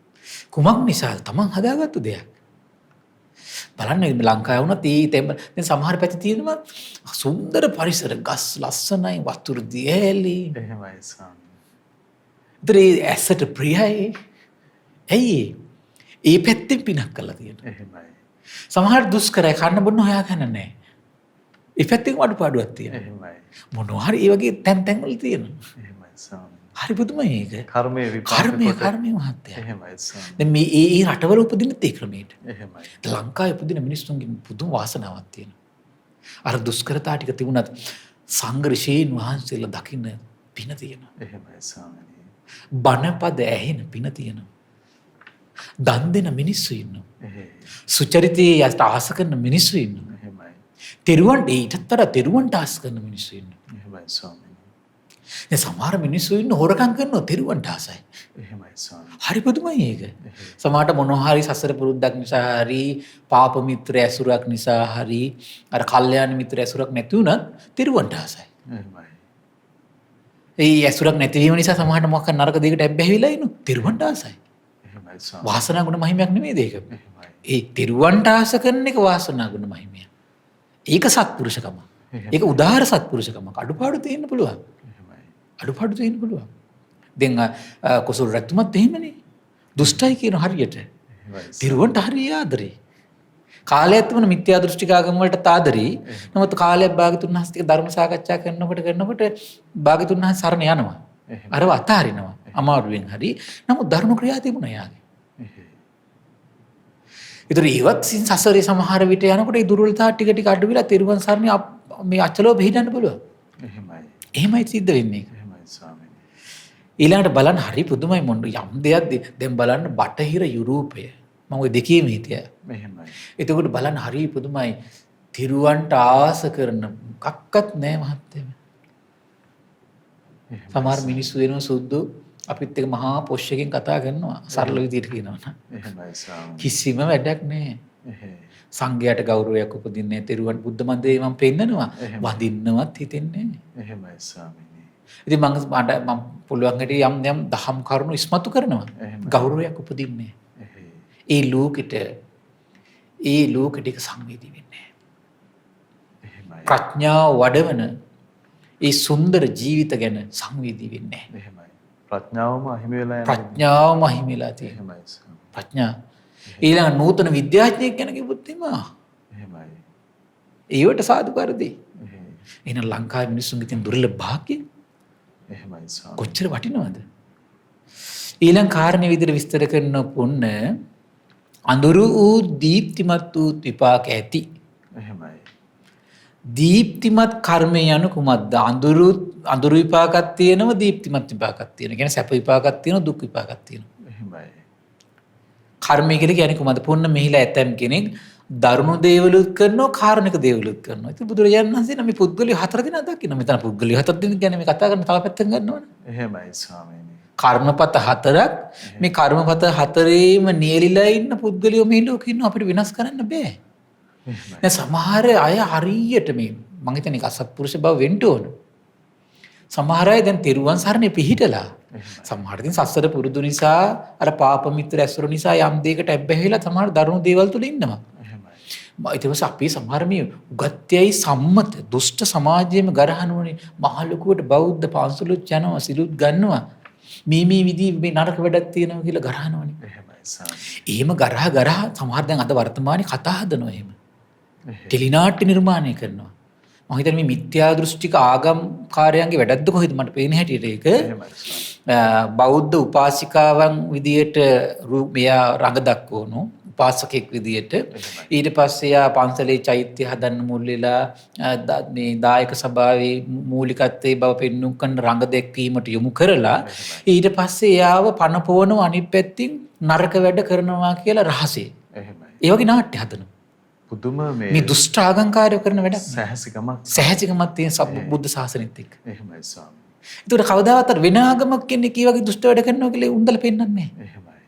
[SPEAKER 2] කුමක් නිසාද? තමන් හදාගත්තු දෙයක්. බලන්න ලංකාවේ වුණත් දැන් සමහර පැති තියෙනවා සුන්දර පරිසර, ගස් ලස්සනයි, වතුර දියැලි.
[SPEAKER 1] එහෙමයි ස්වාමීනි.
[SPEAKER 2] ඒ ඇසට ප්‍රියයි. ඇයි ඒ පැත්තෙන් පිනක් කරලා තියෙනවා.
[SPEAKER 1] එහෙමයි.
[SPEAKER 2] සමහර දුෂ්කරයි, කන්න බොන්න හොයාගන්න නැහැ. ඒ පැත්තෙන් අඩුපාඩුවක් තියෙනවා.
[SPEAKER 1] එහෙමයි.
[SPEAKER 2] මොනවා හරි ඒ වගේ තැන් වල තියෙනවා.
[SPEAKER 1] එහෙමයි ස්වාමීනි.
[SPEAKER 2] හරි පුදුමයි ඒක.
[SPEAKER 1] කර්මයේ විපාක කොට.
[SPEAKER 2] කර්මයේ මහත්තයා.
[SPEAKER 1] එහෙමයි ස්වාමීනි.
[SPEAKER 2] දැන් මේ ඒ රටවල උපදින්නත් ඒ ක්‍රමයට.
[SPEAKER 1] එහෙමයි.
[SPEAKER 2] ලංකාවේ උපදින මිනිස්සුන්ගේ පුදුම වාසනාවක් තියෙනවා. අර දුෂ්කරතා ටික තිබුණත් සංඝ ඍෂීන් වහන්සේලා දකින්න පින තියෙනවා.
[SPEAKER 1] එහෙමයි ස්වාමීනි.
[SPEAKER 2] බණපද ඇහෙන පින තියෙනවා. දන් දෙන මිනිස්සු ඉන්නවා.
[SPEAKER 1] එහෙයි.
[SPEAKER 2] සුචරිතයේ යට ආස කරන මිනිස්සු ඉන්නවා.
[SPEAKER 1] එහෙමයි.
[SPEAKER 2] තෙරුවන්ට ඊටත් වඩා තෙරුවන්ට ආස කරන මිනිස්සු ඉන්නවා.
[SPEAKER 1] එහෙමයි ස්වාමීනි.
[SPEAKER 2] දැන් සමහර මිනිස්සු ඉන්න හොරකම් කරනවා තෙරුවන්ට ආසයි.
[SPEAKER 1] එහෙමයි ස්වාමීනි.
[SPEAKER 2] හරි පුදුමයි ඒක. සමහරට මොනවා හරි සසර පුරුද්දක් නිසා හරි පාප මිත්‍ර ඇසුරක් නිසා හරි අර කල්යාණ මිත්‍ර ඇසුරක් නැති වුණත් තෙරුවන්ට ආසයි.
[SPEAKER 1] එහෙමයි.
[SPEAKER 2] ඒ ඇසුරක් නැතිවීම නිසා සමහරට මොකක් නරක දෙයකට ඇබ්බැහිලා ඉන්නු තෙරුවන්ට ආසයි.
[SPEAKER 1] එහෙමයි ස්වාමීනි.
[SPEAKER 2] වාසනා ගුණ මහිමයක් නෙමෙයිද ඒක?
[SPEAKER 1] එහෙමයි.
[SPEAKER 2] ඒ තෙරුවන්ට ආස කරන එක වාසනා ගුණ මහිමය. ඒක සත්පුරුෂකම. ඒක උදාාර සත්පුරුෂකමක්. අඩුපාඩු තියෙන්න පුළුවන්.
[SPEAKER 1] එහෙමයි.
[SPEAKER 2] අඩුපාඩු තියෙන්න පුළුවන්. දැන් කුසල රැක්තුමත් එහෙමනේ. දුෂ්ටයි කියන හරියට.
[SPEAKER 1] එහෙමයි.
[SPEAKER 2] තෙරුවන්ට හරිය ආදරේ. කාලයක් තිබුණ මිත්‍යා දෘෂ්ටිකාගම වලට ආදරේ. නමුත් කාලයක් භාගතුන් වහන්සේගේ ධර්ම සාකච්ඡා කරනකොට භාගතුන් වහන්සේ සරණ යනවා. අරව අතාරිනවා. අමාරුවෙන් හරි. නමුත් ධර්ම ක්‍රියා තිබුණා යාගේ.
[SPEAKER 1] එහෙයි.
[SPEAKER 2] ඒතර ඒවත් සසරේ සමහර විට යනකොට ඒ දුර්වලතා ටික ටික අඩු වෙලා තෙරුවන් සරණ මේ අචලව පිළිදන්න පුළුවන්.
[SPEAKER 1] එහෙමයි.
[SPEAKER 2] එහෙමයි සිද්ධ වෙන්නේ.
[SPEAKER 1] එහෙමයි ස්වාමීනි.
[SPEAKER 2] ඊළඟට බලන්න හරි පුදුමයි මොන්න යම් දෙයක් දැන් බලන්න බටහිර යුරෝපය මම ওই දෙකේම හිටියා.
[SPEAKER 1] එහෙමයි.
[SPEAKER 2] එතකොට බලන්න හරි පුදුමයි තිරුවන්ට ආස කරන මොකක්වත් නැහැ මහත්තයා. සමහර මිනිස්සු වෙනවා සුද්ධු අපිත් එක්ක මහා පොෂ් එකෙන් කතා කරනවා සරල විදිහට කියනවා නම්.
[SPEAKER 1] එහෙමයි ස්වාමීනි.
[SPEAKER 2] කිසිම වැඩක් නැහැ.
[SPEAKER 1] එහෙයි.
[SPEAKER 2] සංඝයාට ගෞරවයක් උපදින්නේ තිරුවන් බුද්ධ මන්දිරේ මම පෙන්නනවා වඳින්නවත් හිතෙන්නේ නැහැ.
[SPEAKER 1] එහෙමයි ස්වාමීනි.
[SPEAKER 2] ඉතින් මම පුළුවන් හැටි යම් දහම් කරුණු ඉස්මතු කරනවා. ගෞරවයක් උපදින්නේ. ඒ ලෝකෙට ඒක සංවේදී වෙන්නේ.
[SPEAKER 1] එහෙමයි.
[SPEAKER 2] ප්‍රඥාව වඩවන ඒ සුන්දර ජීවිත ගැන සංවේදී වෙන්නේ.
[SPEAKER 1] එහෙමයි. ප්‍රඥාවම අහිමි වෙලා යන.
[SPEAKER 2] ප්‍රඥාවම අහිමි වෙලා තියෙනවා.
[SPEAKER 1] එහෙමයි ස්වාමීනි.
[SPEAKER 2] ප්‍රඥා. ඊළඟ නූතන විද්‍යාඥයෙක් ගැන කිව්වොත්
[SPEAKER 1] එහෙමයි.
[SPEAKER 2] ඒවට සාදුකාරදී.
[SPEAKER 1] එහෙයි.
[SPEAKER 2] එහෙනම් ලංකාවේ මිනිස්සුන්ගේ තියෙන දුර්ලභ භාග්‍ය
[SPEAKER 1] එහෙමයි ස්වාමීනි.
[SPEAKER 2] කොච්චර වටිනවද? ඊළඟ කාරණේ විදිහට විස්තර කරන පුන්න අඳුරු වූ දීප්තිමත් වූ විපාක ඇති.
[SPEAKER 1] එහෙමයි.
[SPEAKER 2] දීප්තිමත් කර්මය යනු කුමක්ද? අඳුරු විපාකයක් තියෙනවා, දීප්තිමත් විපාකයක් තියෙනවා. කියන්නේ සැප විපාකයක් තියෙනවා, දුක් විපාකයක් තියෙනවා.
[SPEAKER 1] එහෙමයි.
[SPEAKER 2] කර්මය කියලා කියන්නේ කුමක්ද? පුන්න මෙහිලා ඇතම් කෙනෙක් දරුණු දේවලුත් කරනවා, කාරණික දේවලුත් කරනවා. ඉතින් බුදුරජාණන් වහන්සේ නම් මේ පුද්ගලිය හතර දෙනා දකින්න. මෙතන පුද්ගලිය හතර දෙනෙක් ගැන මේ කතා කරන තව පැත්තකින් ගන්නවනේ.
[SPEAKER 1] එහෙමයි ස්වාමීනි.
[SPEAKER 2] කර්මපත හතරක් මේ කර්මපත හතරේම නියැලිලා ඉන්න පුද්ගලියෝ මේ ලෝකේ ඉන්න අපිට වෙනස් කරන්න බෑ. දැන් සමහර අය හරියට මේ මං හිතන්නේ අසත්පුරුෂ බව වෙන්න ඕන. සමහර අය දැන් තෙරුවන් සරණේ පිහිටලා සමහර දින් සසර පුරුදු නිසා අර පාප මිත්‍ර ඇසුර නිසා යම් දෙයකට ඇබ්බැහිලා සමහර දරුණු දේවල් තුල ඉන්නවා. ඊට පස්සේ අපි සමහර මේ උගත්යයි සම්මත දුෂ්ට සමාජයේම ගරහනුවනේ මහලුකුවට බෞද්ධ පන්සලුත් යනවා සිලුත් ගන්නවා. මේ විදිහ මේ නරක වැඩක් තියෙනවා කියලා ගරහනවනේ. එහෙමයි ස්වාමී. එහෙම ගරහ සමහර දැන් අද වර්තමානයේ කතා හදනවා එහෙම. ටෙලිනාට්‍ය නිර්මාණය කරනවා. මම හිතන්නේ මේ මිත්‍යා දෘෂ්ටික ආගම් කාර්යයන්ගේ වැඩක්ද කොහෙද මට පේන හැටියට ඒක. බෞද්ධ උපාසිකාවන් විදියට මෙයා රඟ දක්වනු උපාසකෙක් විදියට. ඊට පස්සේ යා පන්සලේ චෛත්‍ය හදන්න මුල් වෙලා මේ දායක සභාවේ මූලිකත්වයේ බව පෙන්වුම් කරන රඟ දැක්වීමට යොමු කරලා ඊට පස්සේ යාව පනපවන අනිත් පැත්තින් නරක වැඩ කරනවා කියලා රහසේ. ඒ වගේ නාට්‍ය හදනවා.
[SPEAKER 1] පුදුම
[SPEAKER 2] මේ දුෂ්ට ආගම්කාරයෝ කරන වැඩක්.
[SPEAKER 1] සැහැසිකමක්
[SPEAKER 2] තියෙන බුද්ධ ශාසනෙත් එක්ක.
[SPEAKER 1] එහෙමයි ස්වාමීනි.
[SPEAKER 2] ඒකට කවදාවත් වෙන ආගමක් කෙනෙක් කී වගේ දුෂ්ට වැඩ කරනවා කියලා උන්දල පෙන්නන්නේ නැහැ.
[SPEAKER 1] එහෙමයි.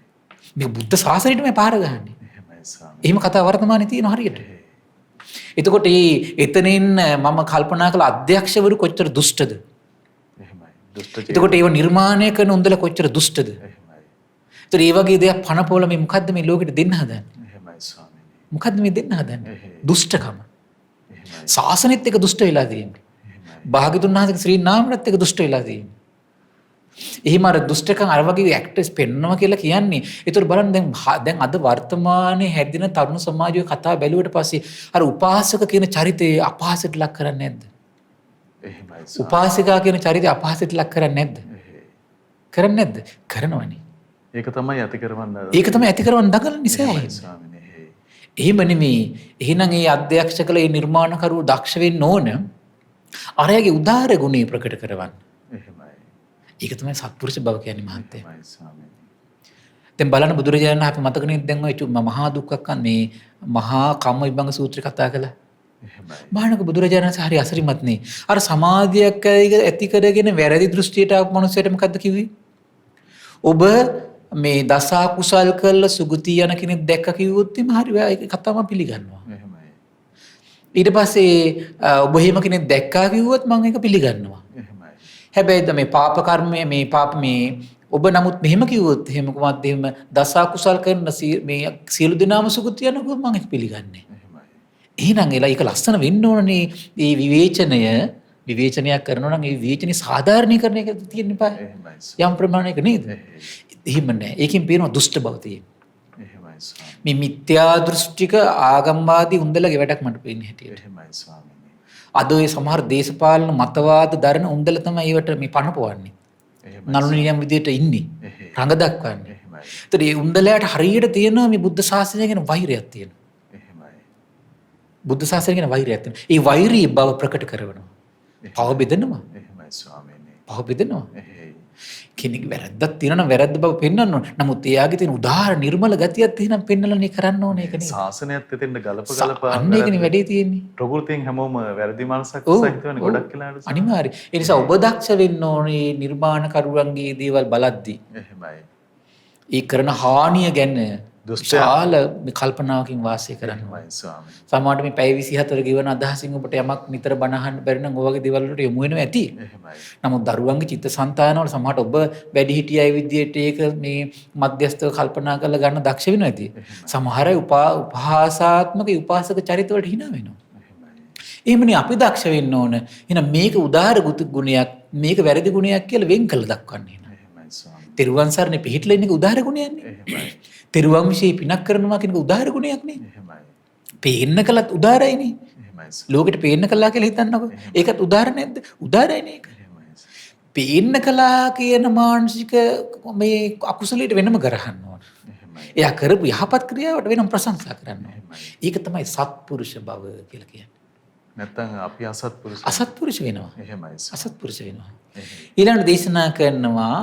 [SPEAKER 2] මේ බුද්ධ ශාසනයට මේ පාර ගහන්නේ.
[SPEAKER 1] එහෙමයි ස්වාමීනි.
[SPEAKER 2] එහෙම කතා වර්තමානයේ තියෙන හරියට. එතකොට එතනින් මම කල්පනා කළ අධ්‍යක්ෂවරු කොච්චර දුෂ්ටද?
[SPEAKER 1] එහෙමයි. දුෂ්ට.
[SPEAKER 2] එතකොට ඒව නිර්මාණය කරන උන්දල කොච්චර දුෂ්ටද?
[SPEAKER 1] එහෙමයි.
[SPEAKER 2] ඒතර මේ වගේ දෙයක් පනපෝල මේ මොකද්ද මේ ලෝකෙට දෙන්න හදන්නේ?
[SPEAKER 1] එහෙමයි ස්වාමීනි.
[SPEAKER 2] මොකද්ද මේ දෙන්න හදන්නේ? දුෂ්ටකම.
[SPEAKER 1] එහෙමයි.
[SPEAKER 2] ශාසනෙත් එක දුෂ්ට වෙලා තියෙන්නේ. භාග්‍යතුන් වහන්සේගේ ශ්‍රී නාමයත් එක දුෂ්ට වෙලා තියෙන්නේ. එහෙම අර දුෂ්ටකම් අර වගේ ඇක්ටර්ස් පෙන්නවා කියලා කියන්නේ. ඒතර බලන්න දැන් අද වර්තමානයේ හැදින තරුණ සමාජයේ කතා බැලුවට පස්සේ අර උපාසක කියන චරිතය අපහාසයට ලක් කරන්නේ නැද්ද?
[SPEAKER 1] එහෙමයි.
[SPEAKER 2] උපාසිකා කියන චරිතය අපහාසයට ලක් කරන්නේ නැද්ද? කරන්නේ නැද්ද? කරනවනේ.
[SPEAKER 1] ඒක තමයි ඇති කරවන්න.
[SPEAKER 2] ඒක තමයි ඇති කරවන්න දඟලන නිසා.
[SPEAKER 1] ස්වාමීනි.
[SPEAKER 2] එහෙම නෙමෙයි. එහෙනම් ඒ අධ්‍යක්ෂ කළ ඒ නිර්මාණකරුවෝ දක්ෂ වෙන්න ඕන. අරයාගේ උදාර ගුණය ප්‍රකට කරවන්න.
[SPEAKER 1] එහෙමයි.
[SPEAKER 2] ඒක තමයි සත්පුරුෂ බව කියන්නේ මහත්තයා.
[SPEAKER 1] එහෙමයි ස්වාමීනි.
[SPEAKER 2] දැන් බලන්න බුදුරජාණන් අපි මතක නේද දැන් ඔය මහා දුක්ඛක් මේ මහා කම්ම විභංග සූත්‍රය කතා කළා.
[SPEAKER 1] එහෙමයි.
[SPEAKER 2] බාහනක බුදුරජාණන් වහන්සේ හරි අසරිමත් නේ. අර සමාධියක් ඇති කරගෙන වැරදි දෘෂ්ටියට ආපු මනුස්සයට මොකද්ද කිව්වේ? ඔබ මේ දසා කුසල් කළ සුගති යන කෙනෙක් දැක්ක කිව්වොත් එimhe හරි ඒක කතාව මම පිළිගන්නවා.
[SPEAKER 1] එහෙමයි.
[SPEAKER 2] ඊට පස්සේ ඔබ එහෙම කෙනෙක් දැක්කා කිව්වොත් මම ඒක පිළිගන්නවා.
[SPEAKER 1] එහෙමයි.
[SPEAKER 2] හැබැයි මේ පාප කර්මය මේ පාප මේ ඔබ නමුත් මෙහෙම කිව්වොත් එහෙම කොහොමද එහෙම දසා කුසල් කරන මේ සියලු දෙනාම සුගති යනකොට මම ඒක පිළිගන්නේ.
[SPEAKER 1] එහෙමයි.
[SPEAKER 2] එහෙනම් ඒක ලස්සන වෙන්න ඕනනේ. මේ විවේචනයක් කරනවා නම් ඒ විවේචනේ සාධාරණීකරණය කරලා තියෙන්න එපා.
[SPEAKER 1] එහෙමයි.
[SPEAKER 2] යම් ප්‍රමාණයක නේද? එහෙම නැහැ. ඒකෙන් පේනවා දුෂ්ට බව තියෙන.
[SPEAKER 1] එහෙමයි ස්වාමීනි.
[SPEAKER 2] මේ මිත්‍යා දෘෂ්ටික ආගම්වාදී උන්දලගේ වැඩක් මට පේන්නේ හැටියට.
[SPEAKER 1] එහෙමයි ස්වාමීනි.
[SPEAKER 2] අද ඔය සමහර දේශපාලන මතවාද දරන උන්දල තමයි ඒවට මේ පණ පොවන්නේ.
[SPEAKER 1] එහෙමයි.
[SPEAKER 2] නළුනියම් විදියට ඉන්නේ. රඟ දක්වන්නේ.
[SPEAKER 1] එහෙමයි.
[SPEAKER 2] ඒතර මේ උන්දලයට හරියට තියෙනවා මේ බුද්ධ ශාසනය ගැන වෛරයක් තියෙනවා.
[SPEAKER 1] එහෙමයි.
[SPEAKER 2] බුද්ධ ශාසනය ගැන වෛරයක් තියෙනවා. ඒ වෛරී බව ප්‍රකට කරනවා. පව බෙදනවා.
[SPEAKER 1] එහෙමයි ස්වාමීනි.
[SPEAKER 2] පව බෙදනවා.
[SPEAKER 1] එහෙයි.
[SPEAKER 2] කෙනෙක් වැරද්දක් තියෙනවා නම් වැරද්ද බව පෙන්වන්න ඕන. නමුත් එයාගේ තියෙන උදාහර නිර්මල ගතියක් තියෙනම් පෙන්වලානේ කරන්න ඕනේ ඒක නේ.
[SPEAKER 1] ශාසනයත් එතෙන්ද ගලපා
[SPEAKER 2] අන්න ඒකනේ වැඩේ තියෙන්නේ.
[SPEAKER 1] ප්‍රകൃතියෙන් හැමෝම වැරදි මනසක් සහිතවනේ ගොඩක් කියලාට.
[SPEAKER 2] අනිවාර්යයෙන්. ඒ නිසා ඔබ දක්ෂ වෙන්න ඕනේ නිර්මාණකරුවන්ගේ දේවල් බලද්දී.
[SPEAKER 1] එහෙමයි.
[SPEAKER 2] ඒ කරන හානිය ගැන
[SPEAKER 1] දුෂ්ටය.
[SPEAKER 2] විශාල කල්පනාවකින් වාසය කරන්න.
[SPEAKER 1] එහෙමයි ස්වාමීනි.
[SPEAKER 2] සමහරවිට මේ පැය 24 ගෙවන අදහසින් ඔබට යමක් නිතර බණ අහන්න බැරි නම් ඔය වගේ දේවල් වලට යොමු වෙනවා ඇති.
[SPEAKER 1] එහෙමයි.
[SPEAKER 2] නමුත් දරුවන්ගේ චිත්තසංතානවල සමහරට ඔබ වැඩිහිටියයි විදියට ඒක මේ මධ්‍යස්ථව කල්පනා කරලා ගන්න දක්ෂ වෙනවා ඇති. සමහර අය උපහාසාත්මක උපාසක චරිත වලට hina වෙනවා.
[SPEAKER 1] එහෙමයි.
[SPEAKER 2] එහෙමනේ අපි දක්ෂ වෙන්න ඕන. එහෙනම් මේක උදාර ගුණයක්, මේක වැරදි ගුණයක් කියලා වෙන් කළ දක්වන්න එන.
[SPEAKER 1] එහෙමයි ස්වාමීනි.
[SPEAKER 2] තෙරුවන් සරණේ පිහිටලා ඉන්න එක උදාර ගුණයක්නේ.
[SPEAKER 1] එහෙමයි.
[SPEAKER 2] තෙරුවන් විශ්ේ පිනක් කරනවා කියන එක උදාර ගුණයක් නේ.
[SPEAKER 1] එහෙමයි.
[SPEAKER 2] පේන්න කළත් උදාරයිනේ.
[SPEAKER 1] එහෙමයි.
[SPEAKER 2] ලෝකෙට පේන්න කළා කියලා හිතන්නකො. ඒකත් උදාර නැද්ද? උදාරයිනේ ඒක.
[SPEAKER 1] එහෙමයි.
[SPEAKER 2] පේන්න කළා කියන මානසික මේ අකුසලයට වෙනම කරහන්න ඕන.
[SPEAKER 1] එහෙමයි.
[SPEAKER 2] එයා කරපු යහපත් ක්‍රියාවට වෙනම ප්‍රශංසා කරන්න ඕන.
[SPEAKER 1] එහෙමයි.
[SPEAKER 2] ඒක තමයි සත්පුරුෂ බව කියලා කියන්නේ.
[SPEAKER 1] නැත්තම් අපි අසත්පුරුෂ.
[SPEAKER 2] අසත්පුරුෂ වෙනවා.
[SPEAKER 1] එහෙමයි.
[SPEAKER 2] අසත්පුරුෂ වෙනවා.
[SPEAKER 1] එහෙයි.
[SPEAKER 2] ඊළඟට දේශනා කරනවා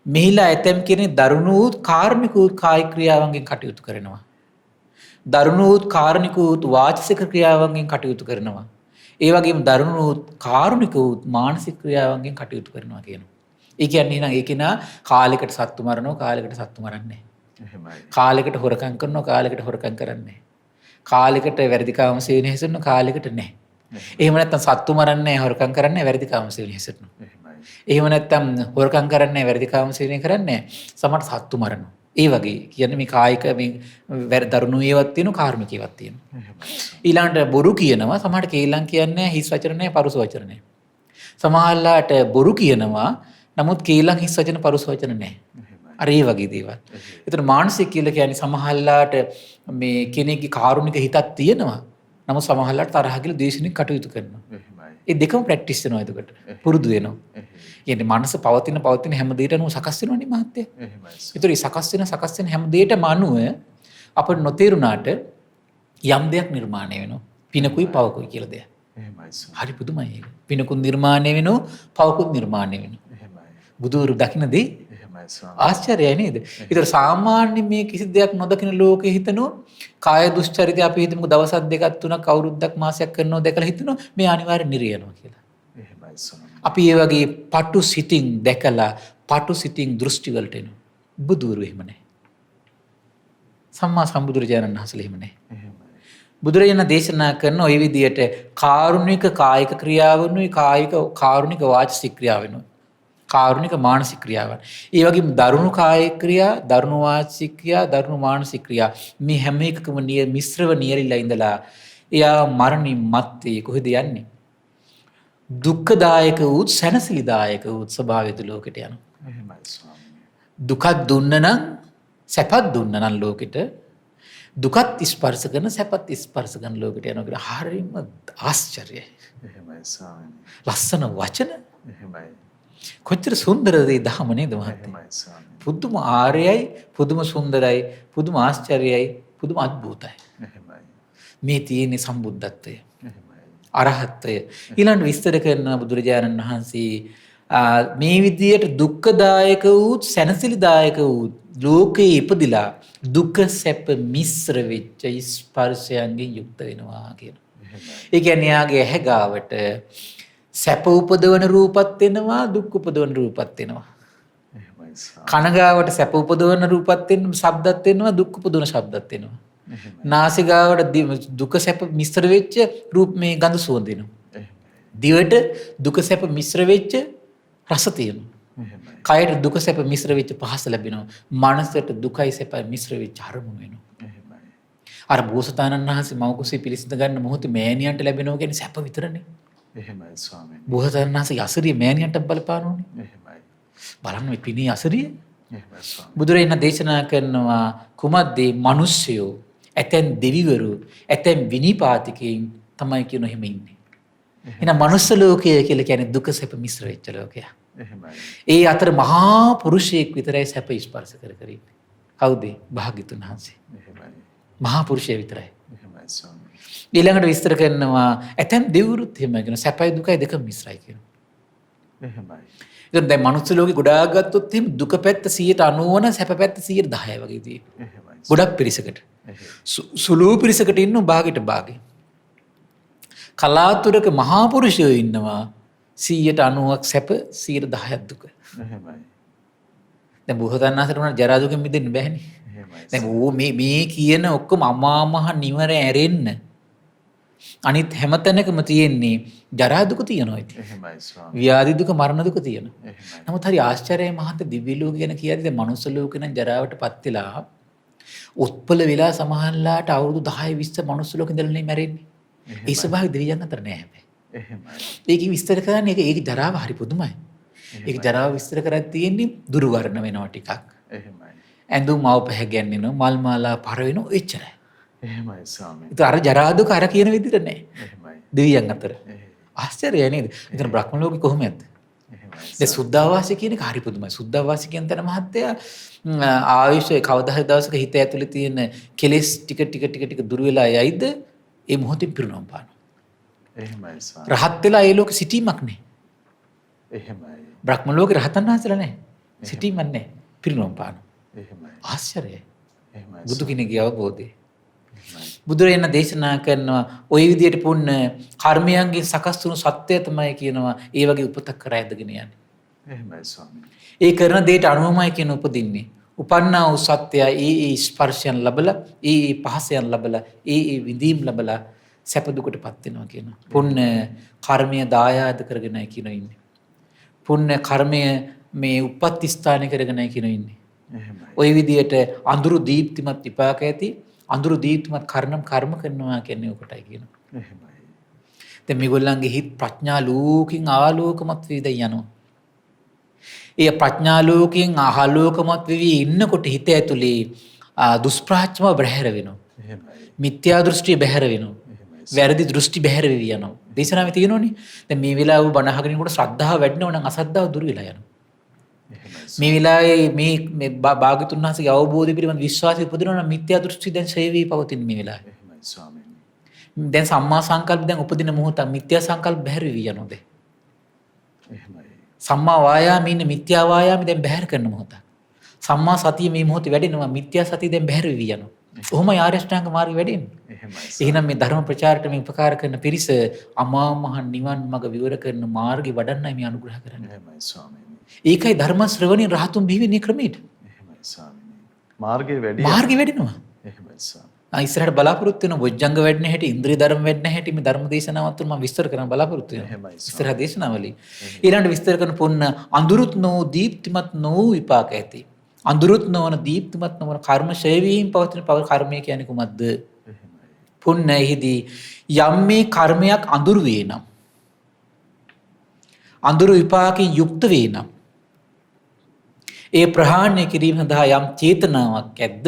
[SPEAKER 2] මෙහිලා ඇතැම් කෙනෙක් දරුණු වූ කාර්මික වූ කායික ක්‍රියාවන්ගෙන් කටයුතු කරනවා. දරුණු වූ කාර්මික වූ වාචික ක්‍රියාවන්ගෙන් කටයුතු කරනවා. ඒ වගේම දරුණු වූ කාරුණික වූ මානසික ක්‍රියාවන්ගෙන් කටයුතු කරනවා කියනවා. ඒ කියන්නේ නේද ඒක නා කාලයකට සත්තු මරනවා කාලයකට සත්තු මරන්නේ නැහැ.
[SPEAKER 1] එහෙමයි.
[SPEAKER 2] කාලයකට හොරකම් කරනවා කාලයකට හොරකම් කරන්නේ නැහැ. කාලයකට වැරදි කාම සේවනය හැසිරෙනවා කාලයකට නැහැ. එහෙම නැත්නම් සත්තු මරන්නේ නැහැ හොරකම් කරන්නේ නැහැ වැරදි කාම සේවනය හැසිරෙනවා.
[SPEAKER 1] එහෙමයි.
[SPEAKER 2] එහෙම නැත්නම් හොරකම් කරන්නේ නැහැ වැරදි කාම සේවනය කරන්නේ නැහැ. සමහර සත්තු මරනවා. ඒ වගේ කියන්නේ මේ කායික මේ දරුණු ඒවත් තියෙනවා කාර්මික ඒවත් තියෙනවා.
[SPEAKER 1] එහෙමයි.
[SPEAKER 2] ඊළඟට බොරු කියනවා සමහරට කේලම් කියන්නේ හිස් වචන නැහැ පරුස වචන නැහැ. සමහරලාට බොරු කියනවා නමුත් කේලම් හිස් වචන පරුස වචන නැහැ. අර ඒ වගේ දේවල්. ඒතර මානසික කියලා කියන්නේ සමහරලාට මේ කෙනෙක්ගේ කාරුණික හිතක් තියෙනවා. නමුත් සමහරලාට තරහ කියලා ද්වේෂණික කටයුතු කරනවා.
[SPEAKER 1] එහෙමයි.
[SPEAKER 2] ඒ දෙකම ප්‍රැක්ටිස් වෙනවා එතකොට. පුරුදු වෙනවා. කියන්නේ මනස පවතින හැම දෙයකටම සකස් වෙනවනේ මහත්තයා.
[SPEAKER 1] එහෙමයි.
[SPEAKER 2] ඒතර මේ සකස් වෙන හැම දෙයකටම අනුව අපිට නොතේරුණාට යම් දෙයක් නිර්මාණය වෙනවා. පිනකුයි පවකුයි කියලා දෙයක්.
[SPEAKER 1] එහෙමයි.
[SPEAKER 2] හරි පුදුමයි ඒක. පිනකුත් නිර්මාණය වෙනවා, පවකුත් නිර්මාණය වෙනවා.
[SPEAKER 1] එහෙමයි.
[SPEAKER 2] බුදුරු දකින්න දේ
[SPEAKER 1] එහෙමයි ස්වාමී.
[SPEAKER 2] ආශ්චර්යයි නේද? ඒතර සාමාන්‍ය මේ කිසි දෙයක් නොදකින ලෝකෙ හිතනෝ කාය දුස්චරිතය අපි හිතමුකෝ දවසක් දෙකක් තුනක් අවුරුද්දක් මාසයක් කරනවා දැකලා හිතනෝ මේ අනිවාර්යෙන් නිරියනවා කියලා.
[SPEAKER 1] එහෙමයි ස්වාමී.
[SPEAKER 2] අපි ඒ වගේ පටු සිතින් දැකලා පටු සිතින් දෘෂ්ටි වලට එනවා. බුදුරු එහෙම නැහැ. සම්මා සම්බුදුරජාණන් වහන්සේ එහෙම නැහැ.
[SPEAKER 1] එහෙමයි.
[SPEAKER 2] බුදුරජාණන් දේශනා කරන ওই විදියට කාරුණික කායික ක්‍රියාවනුයි කාරුණික වාචික ක්‍රියාවනුයි කාරුණික මානසික ක්‍රියාවන්. ඒ වගේම දරුණු කායික ක්‍රියා, දරුණු වාචික ක්‍රියා, දරුණු මානසික ක්‍රියා මේ හැම එකකම මිශ්‍රව නියරිලා ඉඳලා එයා මරණින් මත්තේ කොහෙද යන්නේ? දුක්ඛදායක වූ සැනසිලිදායක වූ ස්වභාවයට ලෝකෙට යනවා.
[SPEAKER 1] එහෙමයි ස්වාමී.
[SPEAKER 2] දුකක් දුන්න නම් සැපත් දුන්න නම් ලෝකෙට දුකත් ස්පර්ශ කරන සැපත් ස්පර්ශ කරන ලෝකෙට යනවා කියලා හරියම ආශ්චර්යයි.
[SPEAKER 1] එහෙමයි ස්වාමී.
[SPEAKER 2] ලස්සන වචන
[SPEAKER 1] එහෙමයි.
[SPEAKER 2] කොච්චර සුන්දරද මේ ධහම නේද මහත්තයා?
[SPEAKER 1] එහෙමයි ස්වාමී.
[SPEAKER 2] පුදුම ආර්යයි, පුදුම සුන්දරයි, පුදුම ආශ්චර්යයි, පුදුම අద్භූතයි.
[SPEAKER 1] එහෙමයි.
[SPEAKER 2] මේ තියෙන සම්බුද්ධත්වය,
[SPEAKER 1] එහෙමයි.
[SPEAKER 2] අරහත්ත්වය. ඊළඟ විස්තර කරන බුදුරජාණන් වහන්සේ මේ විදියට දුක්ඛදායක වූ සැනසිලිදායක වූ ලෝකේ ඉපදිලා දුක සැප මිශ්‍ර වෙච්ච ස්පර්ශයන්ගෙන් යුක්ත වෙනවා කියනවා. ඒ කියන්නේ යාගේ ඇහැ ගාවට සැප උපදවන රූපත් වෙනවා දුක් උපදවන රූපත් වෙනවා.
[SPEAKER 1] එහෙමයි ස්වාමී.
[SPEAKER 2] කන ගාවට සැප උපදවන රූපත් වෙනවා ශබ්දත් වෙනවා දුක් උපදවන ශබ්දත් වෙනවා.
[SPEAKER 1] එහෙමයි.
[SPEAKER 2] නාසිකාවට දුක සැප මිශ්‍ර වෙච්ච රූප මේ ගඳ සුවඳ දෙනවා.
[SPEAKER 1] එහෙමයි.
[SPEAKER 2] දිවට දුක සැප මිශ්‍ර වෙච්ච රස තියෙනවා.
[SPEAKER 1] එහෙමයි.
[SPEAKER 2] කයට දුක සැප මිශ්‍ර වෙච්ච පහස ලැබෙනවා. මනසට දුකයි සැපයි මිශ්‍ර වෙච්ච අරමුණු වෙනවා.
[SPEAKER 1] එහෙමයි.
[SPEAKER 2] අර බෝසතාණන් වහන්සේ මව්කුසේ පිළිසිඳ ගන්න මොහොතේ මෑණියන්ට ලැබෙනවා කියන්නේ සැප විතරනේ.
[SPEAKER 1] එහෙමයි ස්වාමීනි.
[SPEAKER 2] බෝසතාණන් වහන්සේ අසරිය මෑණියන්ට බලපානෝනේ.
[SPEAKER 1] එහෙමයි.
[SPEAKER 2] බලන්න මේ පිණේ අසරිය.
[SPEAKER 1] එහෙමයි ස්වාමීනි.
[SPEAKER 2] බුදුරජාණන් දේශනා කරනවා කුමද්දේ මිනිස්සයෝ ඇතැම් දෙවිවරු ඇතැම් විනිපාතිකයින් තමයි කියන එහෙම ඉන්නේ. එහෙනම් මනුස්ස ලෝකය කියලා කියන්නේ දුක සැප මිශ්‍ර වෙච්ච ලෝකයක්.
[SPEAKER 1] එහෙමයි.
[SPEAKER 2] ඒ අතර මහා පුරුෂයෙක් විතරයි සැප ස්පර්ශ කර කර ඉන්නේ. කවුද? භාග්‍යතුන් වහන්සේ.
[SPEAKER 1] එහෙමයි.
[SPEAKER 2] මහා පුරුෂය විතරයි.
[SPEAKER 1] එහෙමයි ස්වාමීනි.
[SPEAKER 2] ඊළඟට විස්තර කරනවා ඇතැම් දෙවිවරුත් එහෙම කියන සැපයි දුකයි දෙක මිශ්‍රයි කියනවා.
[SPEAKER 1] එහෙමයි.
[SPEAKER 2] ඉතින් දැන් මනුස්ස ලෝකේ ගොඩාක් ගත්තොත් එහෙම දුක පැත්ත 90% න සැප පැත්ත 10% වගේ තියෙනවා.
[SPEAKER 1] එහෙමයි.
[SPEAKER 2] ගොඩක් පිරිසකට.
[SPEAKER 1] එහෙමයි.
[SPEAKER 2] සුළු පිරිසකට ඉන්න භාගයට භාගේ. කලාතුරක මහා පුරුෂයෝ ඉන්නවා 90%ක් සැප 10%ක් දුක.
[SPEAKER 1] එහෙමයි.
[SPEAKER 2] දැන් බෝසතාණන්සට උනා ජරා දුකෙන් මිදෙන්න බෑනේ.
[SPEAKER 1] එහෙමයි.
[SPEAKER 2] දැන් ඕ මේ කියන ඔක්කොම අමා මහ නිවර ඇරෙන්න අනිත් හැමතැනකම තියෙන්නේ ජරා දුක තියෙනවා ඉතින්.
[SPEAKER 1] එහෙමයි ස්වාමීනි.
[SPEAKER 2] ව්‍යාධි දුක මරණ දුක තියෙනවා.
[SPEAKER 1] එහෙමයි.
[SPEAKER 2] නමුත් හරි ආශ්චර්යයි මහත් දිව්‍ය ලෝක ගැන කියද්දී දැන් මනුස්ස ලෝකේ නම් ජරාවටපත් වෙලා උත්පල වෙලා සමහරලාට අවුරුදු 10 20 මනුස්ස ලෝකෙ ඉඳලා නේ මැරෙන්නේ. ඒ ස්වභාවය දෙවියන් අතර නෑ හැබැයි.
[SPEAKER 1] එහෙමයි.
[SPEAKER 2] ඒක විස්තර කරන්නේ ඒක ජරාව හරි පුදුමයි. ඒක ජරාව විස්තර කරලා තියෙන්නේ දුර්වර්ණ වෙනවා ටිකක්.
[SPEAKER 1] එහෙමයි.
[SPEAKER 2] ඇඳුම් අවපහ ගැන්වෙනවා මල් මාලා පර වෙනවා එච්චරයි.
[SPEAKER 1] එහෙමයි ස්වාමීනි.
[SPEAKER 2] ඒක අර ජරා දුක අර කියන විදිහට නෑ.
[SPEAKER 1] එහෙමයි.
[SPEAKER 2] දෙවියන් අතර.
[SPEAKER 1] එහෙමයි.
[SPEAKER 2] ආශ්චර්යයි නේද? එතන බ්‍රහ්ම ලෝකෙ කොහොමද?
[SPEAKER 1] එහෙමයි.
[SPEAKER 2] දැන් සුද්ධාවාසය කියන එක හරි පුදුමයි. සුද්ධාවාසය කියන තැන මහත්තයා ආයුෂ කවදා හරි දවසක හිත ඇතුලේ තියෙන කෙලෙස් ටික දුර වෙලා යයිද ඒ මොහොතින් පිරුණම් පානවා.
[SPEAKER 1] එහෙමයි ස්වාමීනි.
[SPEAKER 2] රහත් වෙලා ඒ ලෝකෙ සිටීමක් නෑ.
[SPEAKER 1] එහෙමයි.
[SPEAKER 2] බ්‍රහ්ම ලෝකෙ රහතන් වහන්සේලා නෑ. සිටීමක් නෑ. පිරුණම් පානවා.
[SPEAKER 1] එහෙමයි.
[SPEAKER 2] ආශ්චර්යයි.
[SPEAKER 1] එහෙමයි.
[SPEAKER 2] බුදු කෙනෙක්ගේ අවබෝධය.
[SPEAKER 1] එහෙමයි.
[SPEAKER 2] බුදුරජාණන් දේශනා කරනවා ওই විදියට පුන්න කර්මයන්ගෙන් සකස් වුණු සත්‍යය තමයි කියනවා ඒ වගේ උපතක් කරා ඇදගෙන යන්නේ.
[SPEAKER 1] එහෙමයි ස්වාමීනි.
[SPEAKER 2] ඒ කරන දෙයට අනුවමයි කියන උපදින්නේ. උපන්නා වූ සත්‍යය ඒ ස්පර්ශයන් ලැබලා ඒ පහසයන් ලැබලා ඒ විඳීම් ලැබලා සැප දුකටපත් වෙනවා කියනවා. පුන්න කර්මය දායාද කරගෙනයි කියන ඉන්නේ. පුන්න කර්මය මේ උපත් ස්ථාන කරගෙනයි කියන ඉන්නේ.
[SPEAKER 1] එහෙමයි.
[SPEAKER 2] ওই විදියට අඳුරු දීප්තිමත් විපාක ඇති අඳුරු දීප්තිමත් කර්ම කරනවා කියන්නේ ඔකටයි කියනවා.
[SPEAKER 1] එහෙමයි.
[SPEAKER 2] දැන් මේගොල්ලන්ගේ හිත් ප්‍රඥා ලෝකෙන් ආලෝකමත් වෙවිද යනවා. ඒ ප්‍රඥා ලෝකෙන් ආලෝකමත් වෙවි ඉන්නකොට හිත ඇතුලේ දුෂ්ප්‍රාච්‍යම බැහැර වෙනවා.
[SPEAKER 1] එහෙමයි.
[SPEAKER 2] මිත්‍යා දෘෂ්ටිය බැහැර වෙනවා.
[SPEAKER 1] එහෙමයි.
[SPEAKER 2] වැරදි දෘෂ්ටි බැහැර වෙවි යනවා. දේශනාවේ තියෙනෝනේ. දැන් මේ වෙලාව බණ අහගෙන ඉන්නකොට ශ්‍රද්ධාව වැඩිනව නම් අසද්ධාව දුර වෙලා යනවා.
[SPEAKER 1] එහෙමයි.
[SPEAKER 2] මේ වෙලාවේ මේ භාග්‍යතුන් වහන්සේගේ අවබෝධය පිළිබඳ විශ්වාසය උපදිනවා නම් මිත්‍යා දෘෂ්ටි දැන් ඡය වී පවතින මේ වෙලාවේ.
[SPEAKER 1] එහෙමයි ස්වාමීනි.
[SPEAKER 2] දැන් සම්මා සංකල්ප දැන් උපදින මොහොත මිත්‍යා සංකල්ප බැහැර වී යනවා දැන්.
[SPEAKER 1] එහෙමයි.
[SPEAKER 2] සම්මා වායාමයේ ඉන්න මිත්‍යා වායාමයේ දැන් බැහැර කරන මොහොත. සම්මා සතිය මේ මොහොතේ වැඩෙනවා. මිත්‍යා සතිය දැන් බැහැර වෙවි යනවා. කොහොමයි ආර්ය අෂ්ටාංග මාර්ගය වැඩෙන්නේ?
[SPEAKER 1] එහෙමයි.
[SPEAKER 2] එහෙනම් මේ ධර්ම ප්‍රචාරයට මේ උපකාර කරන පිරිස අමා මහ නිවන් මඟ විවර කරන මාර්ගය වඩන්නයි මේ අනුග්‍රහ කරන්නේ.
[SPEAKER 1] එහෙමයි ස්වාමීනි.
[SPEAKER 2] ඒකයි ධර්ම ශ්‍රවණයෙන් රහතුන් බිහි වෙන්නේ ක්‍රමයට.
[SPEAKER 1] එහෙමයි ස්වාමීනි. මාර්ගය වැඩි.
[SPEAKER 2] මාර්ගය වැඩෙනවා.
[SPEAKER 1] එහෙමයි ස්වාමීනි.
[SPEAKER 2] ඉස්සරහට බලාපොරොත්තු වෙන බොජ්ජංග වැඩෙන හැටි, ඉන්ද්‍රිය ධර්ම වැඩෙන හැටි මේ ධර්ම දේශනාවත් තුළ මම විස්තර කරන්න බලාපොරොත්තු වෙනවා.
[SPEAKER 1] එහෙමයි ස්වාමීනි.
[SPEAKER 2] ඉස්සරහ දේශනාවලින් ඊළඟට විස්තර කරන පොන්න අඳුරුත් නො දීප්තිමත් නො විපාක ඇති. අඳුරුත් නොවන දීප්තිමත් නොවන කර්ම ෂය වීම පවතින පව කර්මය කියන්නේ කුමක්ද?
[SPEAKER 1] එහෙමයි.
[SPEAKER 2] පුන්න එහිදී යම් මේ කර්මයක් අඳුරු වේ නම්, අඳුරු විපාකයෙන් යුක්ත වේ නම්, ඒ ප්‍රහාණය කිරීම සඳහා යම් චේතනාවක් ඇද්ද?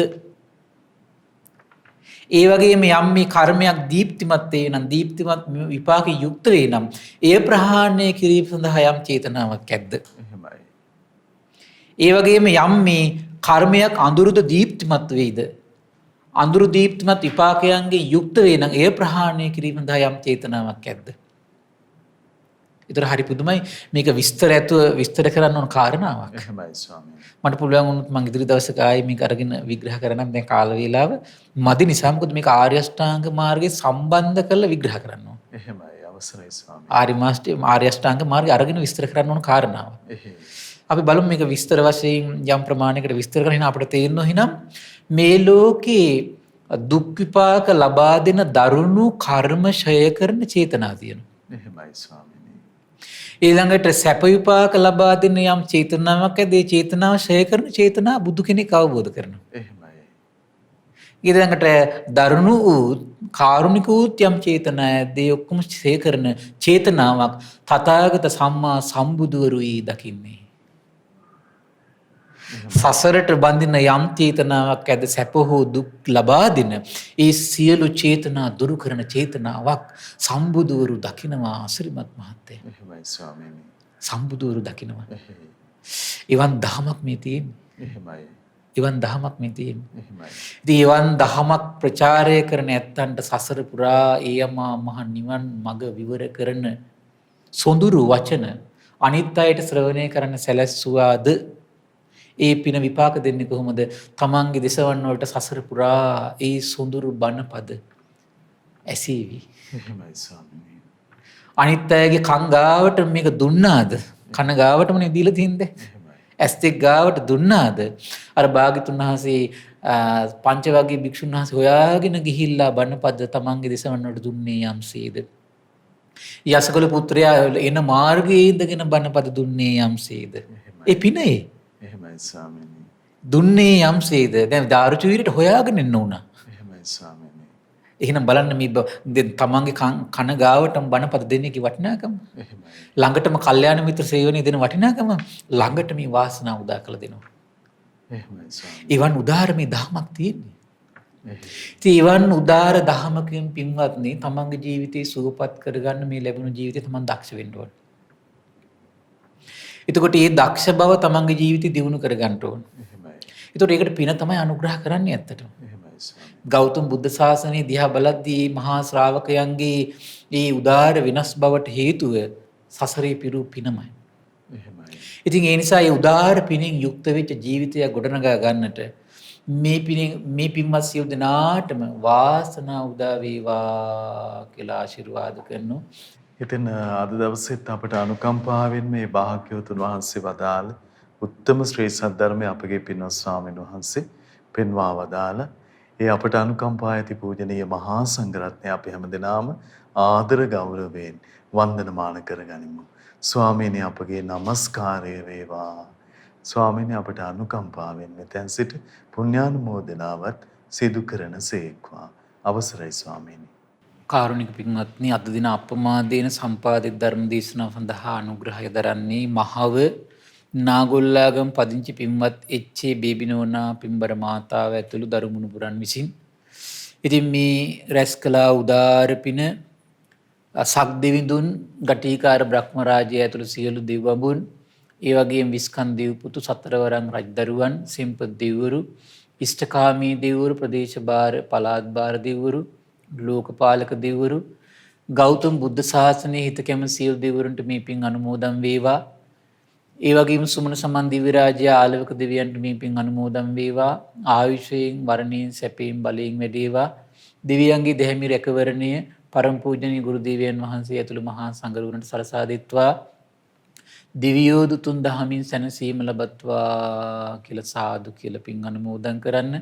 [SPEAKER 2] ඒ වගේම යම් මේ කර්මයක් දීප්තිමත් වේ නම්, දීප්තිමත් විපාකයෙන් යුක්ත වේ නම්, ඒ ප්‍රහාණය කිරීම සඳහා යම් චේතනාවක් ඇද්ද?
[SPEAKER 1] එහෙමයි.
[SPEAKER 2] ඒ වගේම යම් මේ කර්මයක් අඳුරුද දීප්තිමත් වේද? අඳුරු දීප්තිමත් විපාකයන්ගේ යුක්ත වේ නම් ඒ ප්‍රහාණය කිරීම සඳහා යම් චේතනාවක් ඇද්ද? ඒතර හරි පුදුමයි මේක විස්තර කරන්න ඕන කාරණාවක්.
[SPEAKER 1] එහෙමයි ස්වාමීනි.
[SPEAKER 2] මට පුළුවන් වුණොත් මම ඉදිරි දවසක ආයේ මේක අරගෙන විග්‍රහ කරන්නම්. දැන් කාල වේලාව මදි නිසා මොකද මේක ආර්ය අෂ්ටාංග මාර්ගයේ සම්බන්ධ කරලා විග්‍රහ කරන්න ඕන.
[SPEAKER 1] එහෙමයි. අවසරයි ස්වාමීනි.
[SPEAKER 2] ආර්ය අෂ්ටාංග මාර්ගය අරගෙන විස්තර කරන්න ඕන කාරණාව.
[SPEAKER 1] එහෙයි.
[SPEAKER 2] අපි බලමු මේක විස්තර වශයෙන් යම් ප්‍රමාණයකට විස්තර කරගෙන අපිට තේරෙනවා එහෙනම් මේ ලෝකේ දුක් විපාක ලබා දෙන දරුණු කර්ම ෂය කරන චේතනා තියෙනවා.
[SPEAKER 1] එහෙමයි ස්වාමීනි.
[SPEAKER 2] ඊළඟට සැප විපාක ලබා දෙන යම් චේතනාවක් ඇද ඒ චේතනාව ෂය කරන චේතනා බුදු කෙනෙක් අවබෝධ කරනවා.
[SPEAKER 1] එහෙමයි.
[SPEAKER 2] ඊළඟට දරුණු වූ කාරුණික වූ යම් චේතනා ඇද ඒ ඔක්කොම ෂය කරන චේතනාවක් තථාගත සම්මා සම්බුදුවරුයි දකින්නේ. සසරට බඳින යම් චේතනාවක් ඇද සැප හෝ දුක් ලබා දෙන ඒ සියලු චේතනා දුරු කරන චේතනාවක් සම්බුදුවරු දකිනවා. අසිරිමත් මහත්තයා.
[SPEAKER 1] එහෙමයි ස්වාමීනි.
[SPEAKER 2] සම්බුදුවරු දකිනවා.
[SPEAKER 1] එහෙයි.
[SPEAKER 2] එවන් දහමක් මේ තියෙන්නේ.
[SPEAKER 1] එහෙමයි.
[SPEAKER 2] එවන් දහමක් මේ තියෙන්නේ.
[SPEAKER 1] එහෙමයි.
[SPEAKER 2] ඉතින් එවන් දහමක් ප්‍රචාරය කරන ඇත්තන්ට සසර පුරා ඒයමා මහ නිවන් මඟ විවර කරන සොඳුරු වචන අනිත් අයට ශ්‍රවණය කරන්න සැලැස්සුවාද ඒ පින විපාක දෙන්නේ කොහොමද? තමන්ගේ දෙසවන්න වලට සසර පුරා ඒ සොඳුරු බණ පද ඇසීවි.
[SPEAKER 1] එහෙමයි ස්වාමීනි.
[SPEAKER 2] අනිත් අයගේ කන් ගාවට මේක දුන්නාද? කන ගාවටමනේ දීලා තින්දේ.
[SPEAKER 1] එහෙමයි.
[SPEAKER 2] ඇස් දෙක ගාවට දුන්නාද? අර භාග්‍යතුන් වහන්සේ පංච වර්ගයේ භික්ෂුන් වහන්සේ හොයාගෙන ගිහිල්ලා බණ පද තමන්ගේ දෙසවන්න වලට දුන්නේ යම්සේද? යසකල පුත්‍රයා එන මාර්ගයේ ඉඳගෙන බණ පද දුන්නේ යම්සේද? ඒ පිනේ
[SPEAKER 1] එහෙමයි ස්වාමීනි.
[SPEAKER 2] දුන්නේ යම්සේද? දැන් දාරුචීරියට හොයාගෙන එන්න උනා.
[SPEAKER 1] එහෙමයි ස්වාමීනි.
[SPEAKER 2] එහෙනම් බලන්න මේ තමන්ගේ කන ගාවටම බණපද දෙන්නේගේ වටිනාකම.
[SPEAKER 1] එහෙමයි.
[SPEAKER 2] ළඟටම කල්යාණ මිත්‍ර සේවනයේ දෙන වටිනාකම ළඟට මේ වාසනාව උදා කළ දෙනවා.
[SPEAKER 1] එහෙමයි ස්වාමීනි.
[SPEAKER 2] ඊවන් උදාර මේ දහමක් තියෙන්නේ.
[SPEAKER 1] එහෙයි.
[SPEAKER 2] ඉතින් ඊවන් උදාර දහමකින් පින්වත්නි තමන්ගේ ජීවිතේ සුවපත් කරගන්න මේ ලැබුණු ජීවිතේ තමන් දක්ෂ වෙන්න ඕන. එතකොට මේ දක්ෂ බව තමන්ගේ ජීවිතේ දියුණු කරගන්න ඕන.
[SPEAKER 1] එහෙමයි.
[SPEAKER 2] එතකොට ඒකට පින තමයි අනුග්‍රහ කරන්නේ ඇත්තටම.
[SPEAKER 1] එහෙමයි ස්වාමීනි.
[SPEAKER 2] ගෞතම බුද්ධ ශාසනයේ දිහා බලද්දී මහා ශ්‍රාවකයන්ගේ මේ උදාර වෙනස් බවට හේතුව සසරේ පිරු පිනමයි.
[SPEAKER 1] එහෙමයි.
[SPEAKER 2] ඉතින් ඒ නිසා මේ උදාර පිනෙන් යුක්ත වෙච්ච ජීවිතයක් ගොඩනගා ගන්නට මේ පින්වත් සියලු දෙනාටම වාසනාව උදා වේවා කියලා ආශිර්වාද කරනවා.
[SPEAKER 1] ඉතින් අද දවසෙත් අපට අනුකම්පාවෙන් මේ භාග්‍යවතුන් වහන්සේ වදාළ උත්තම ශ්‍රී සද්ධර්මය අපගේ පින්වත් ස්වාමීන් වහන්සේ පෙන්වා වදාළ ඒ අපට අනුකම්පා ඇති පූජනීය මහා සංඝරත්නය අපි හැමදෙනාම ආදර ගෞරවයෙන් වන්දනමාන කරගනිමු. ස්වාමීනි අපගේ নমස්කාරය වේවා. ස්වාමීනි අපට අනුකම්පාවෙන් මෙතෙන් සිට පුණ්‍යානුමෝදනාවත් සිදු කරන සේක්වා. අවසරයි ස්වාමීනි.
[SPEAKER 2] කාරුණික පින්වත්නි අද දින අපමාදේන සම්පාදිත ධර්ම දේශනාව සඳහා අනුග්‍රහය දරන්නේ මහව නාගොල්ලාගම පදිංචි පින්වත් එච්.ඒ. බේබිනෝනා පින්බර මාතාව ඇතුළු දරු මුණුබුරන් විසින් ඉතින් මේ රැස් කළා උදාර පින සක්දෙවිඳුන් ගටිකාර බ්‍රහ්ම රාජ්‍ය ඇතුළු සියලු දෙවිවරුන් ඒ වගේම විස්කන් දෙව් පුතු සතරවරන් රජදරුවන් සෙම්පත් දෙවිවරු ඉෂ්ඨකාමී දෙවිවරු ප්‍රදේශ භාර පළාත් භාර දෙවිවරු ලෝකපාලක දෙවිවරු ගෞතම බුද්ධ ශාසනයේ හිත කැම සියලු දෙවිවරුන්ට මේ පින් අනුමෝදන් වේවා. ඒ වගේම සුමන සමන් දිව්‍ය රාජ්‍ය ආලවක දෙවියන්ට මේ පින් අනුමෝදන් වේවා. ආයුෂයෙන් වර්ණයෙන් සැපයෙන් බලයෙන් වැඩේවා. දෙවියන්ගේ දෙහිමි රැකවරණය පරම පූජනීය ගුරු දෙවියන් වහන්සේ ඇතුළු මහා සංඝරුවනට සලසා දෙත්වා. දිවියෝ දුතුන් දහමින් සැනසීම ලබත්වා කියලා සාදු කියලා පින් අනුමෝදන් කරන්න.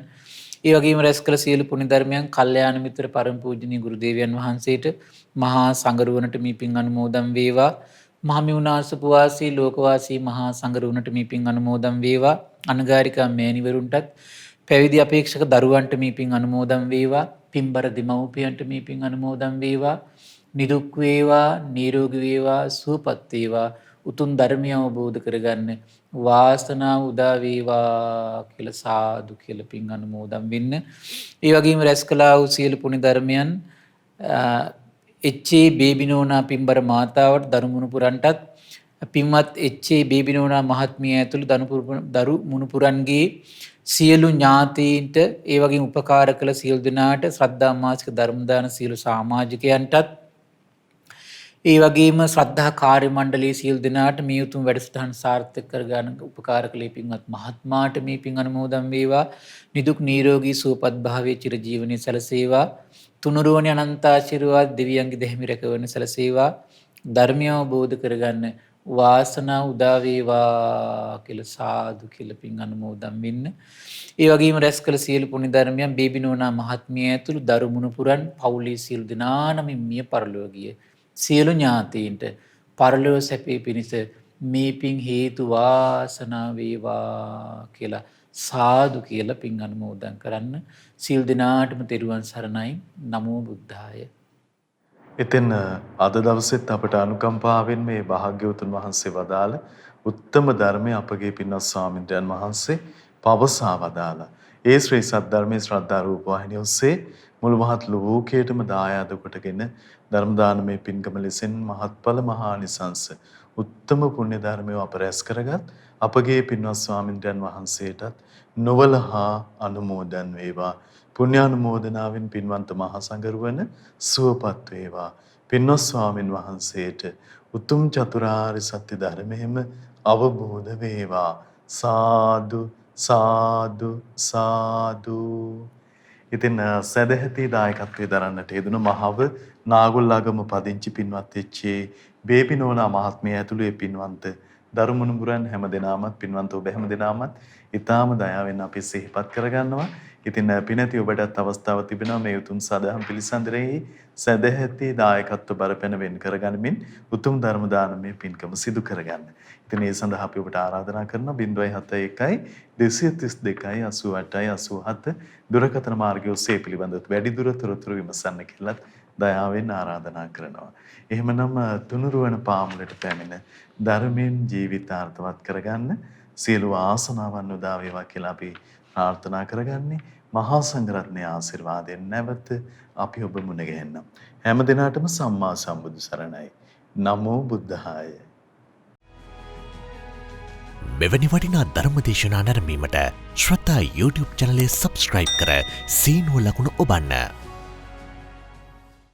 [SPEAKER 2] ඒ වගේම රැස් කළ සියලු පුණ්‍ය ධර්මයන් කල්යාණ මිත්‍ර පරම පූජනීය ගුරු දේවයන් වහන්සේට මහා සංඝරුවනට මේ පින් අනුමෝදන් වේවා. මහමිුනාසපු වාසී ලෝකවාසී මහා සංඝරුවනට මේ පින් අනුමෝදන් වේවා. අනගාരികා මෑණිවරුන්ටත් පැවිදි අපේක්ෂක දරුවන්ට මේ පින් අනුමෝදන් වේවා. පින්බර දෙමව්පියන්ට මේ පින් අනුමෝදන් වේවා. නිදුක් වේවා, නිරෝගී වේවා, සුවපත් වේවා. උතුම් ධර්මය අවබෝධ කරගන්න වාසනාව උදා වේවා කියලා සාදු කියලා පින් අනුමෝදන් වෙන්න. ඒ වගේම රැස් කළා වූ සියලු පුණ්‍ය ධර්මයන් එච්.ඒ. බේබිනෝනා පින්බර මාතාවට දරුමුණුපුරන්ටත් පින්වත් එච්.ඒ. බේබිනෝනා මහත්මිය ඇතුළු දරුමුණුපුරන්ගේ සියලු ඥාතීන්ට ඒ වගේම උපකාර කළ සියලු දෙනාට ශ්‍රද්ධා මාසික ධර්ම දාන සියලු සමාජිකයන්ටත් ඒ වගේම ශ්‍රද්ධා කාර්ය මණ්ඩලයේ සියලු දෙනාට මේ උතුම් වැඩසටහන සාර්ථක කරගන්න උපකාර කළේ පින්වත් මහත්මාට මේ පින් අනුමෝදන් වේවා. නිදුක් නිරෝගී සුවපත් භාවයේ චිරජීවනයේ සැලසේවා. තුනුරුවනේ අනන්ත ආශිර්වාද දෙවියන්ගේ දෙහිමි රැකවරණ සැලසේවා. ධර්මය අවබෝධ කරගන්න වාසනාව උදා වේවා කියලා සාදු කියලා පින් අනුමෝදන් වෙන්න. ඒ වගේම රැස් කළ සියලු පුණ්‍ය ධර්මයන් බේබිනෝනා මහත්මිය ඇතුළු දරුමුණුපුරන් පවුලේ සියලු දෙනා නමින් මිය පරලොව ගිය සියලු ඥාතීන්ට පරලොව සැපේ පිණිස මේ පින් හේතු වාසනා වේවා කියලා සාදු කියලා පින් අනුමෝදන් කරන්න. සියලු දෙනාටම තෙරුවන් සරණයි. නමෝ බුද්ධාය.
[SPEAKER 1] ඉතින් අද දවසෙත් අපට අනුකම්පාවෙන් මේ භාග්‍යවතුන් වහන්සේ වදාළ උත්තම ධර්මය අපගේ පින්වත් ස්වාමීන් වහන්සේ පවසා වදාලා. ඒ ශ්‍රී සද්ධර්මයේ ශ්‍රද්ධා රූප වාහිනිය ඔස්සේ මුළු මහත් ලෝකයටම දායාද කොටගෙන ධර්ම දානමය පින්කම ලෙසින් මහත්ඵල මහානිසංස උත්තම පුණ්‍ය ධර්මය අප රැස් කරගත් අපගේ පින්වත් ස්වාමීන් වහන්සේටත් නොවලහා අනුමෝදන් වේවා. පුණ්‍යානුමෝදනාවෙන් පින්වන්ත මහා සංඝරුවන සුවපත් වේවා. පින්වත් ස්වාමින් වහන්සේට උතුම් චතුරාර්ය සත්‍ය ධර්මයේම අවබෝධ වේවා. සාදු සාදු සාදු. ඉතින් සදැහැති දායකත්වයේ දරන්නට යෙදුණු මහව නාගොල්ලාගම පදිංචි පින්වත් එච්.ඒ. බේබිනෝනා මහත්මිය ඇතුළු ඒ පින්වන්ත දරුමුණුපුරන් හැම දෙනාමත් පින්වන්ත ඔබ හැම දෙනාමත් ඊටාම දයාවෙන් අපි සිහිපත් කරගන්නවා. ඉතින් පිනැති ඔබටත් අවස්ථාවක් තිබෙනවා මේ උතුම් සදහම් පිළිසඳරෙහි සදැහැති දායකත්ව බරපැන වෙන් කරගනිමින් උතුම් ධර්ම දානමය පින්කම සිදු කරගන්න. ඉතින් ඒ සඳහා අපි ඔබට ආරාධනා කරනවා 071 232 88 87 දුරකථන මාර්ගය ඔස්සේ පිළිබඳව වැඩි දුර තොරතුරු විමසන්න කියලා දයාවෙන් ආරාධනා කරනවා. එහෙමනම් තුනුරුවන පාමුලට පැමිණ ධර්මයෙන් ජීවිතාර්ථවත් කරගන්න සියලු ආසනාවන් උදා වේවා කියලා අපි ප්‍රාර්ථනා කරගන්නේ. මහා සංඝරත්නයේ ආශිර්වාදයෙන් නැවත අපි ඔබ මුණ ගැහෙන්නම්. හැම දිනාටම සම්මා සම්බුදු සරණයි. නමෝ බුද්ධාය.
[SPEAKER 3] මෙවැනි වටිනා ධර්මදේශනා නැරඹීමට ශ්‍රද්ධා YouTube චැනලය සබ්ස්ක්‍රයිබ් කර සීනුව ලකුණ ඔබන්න.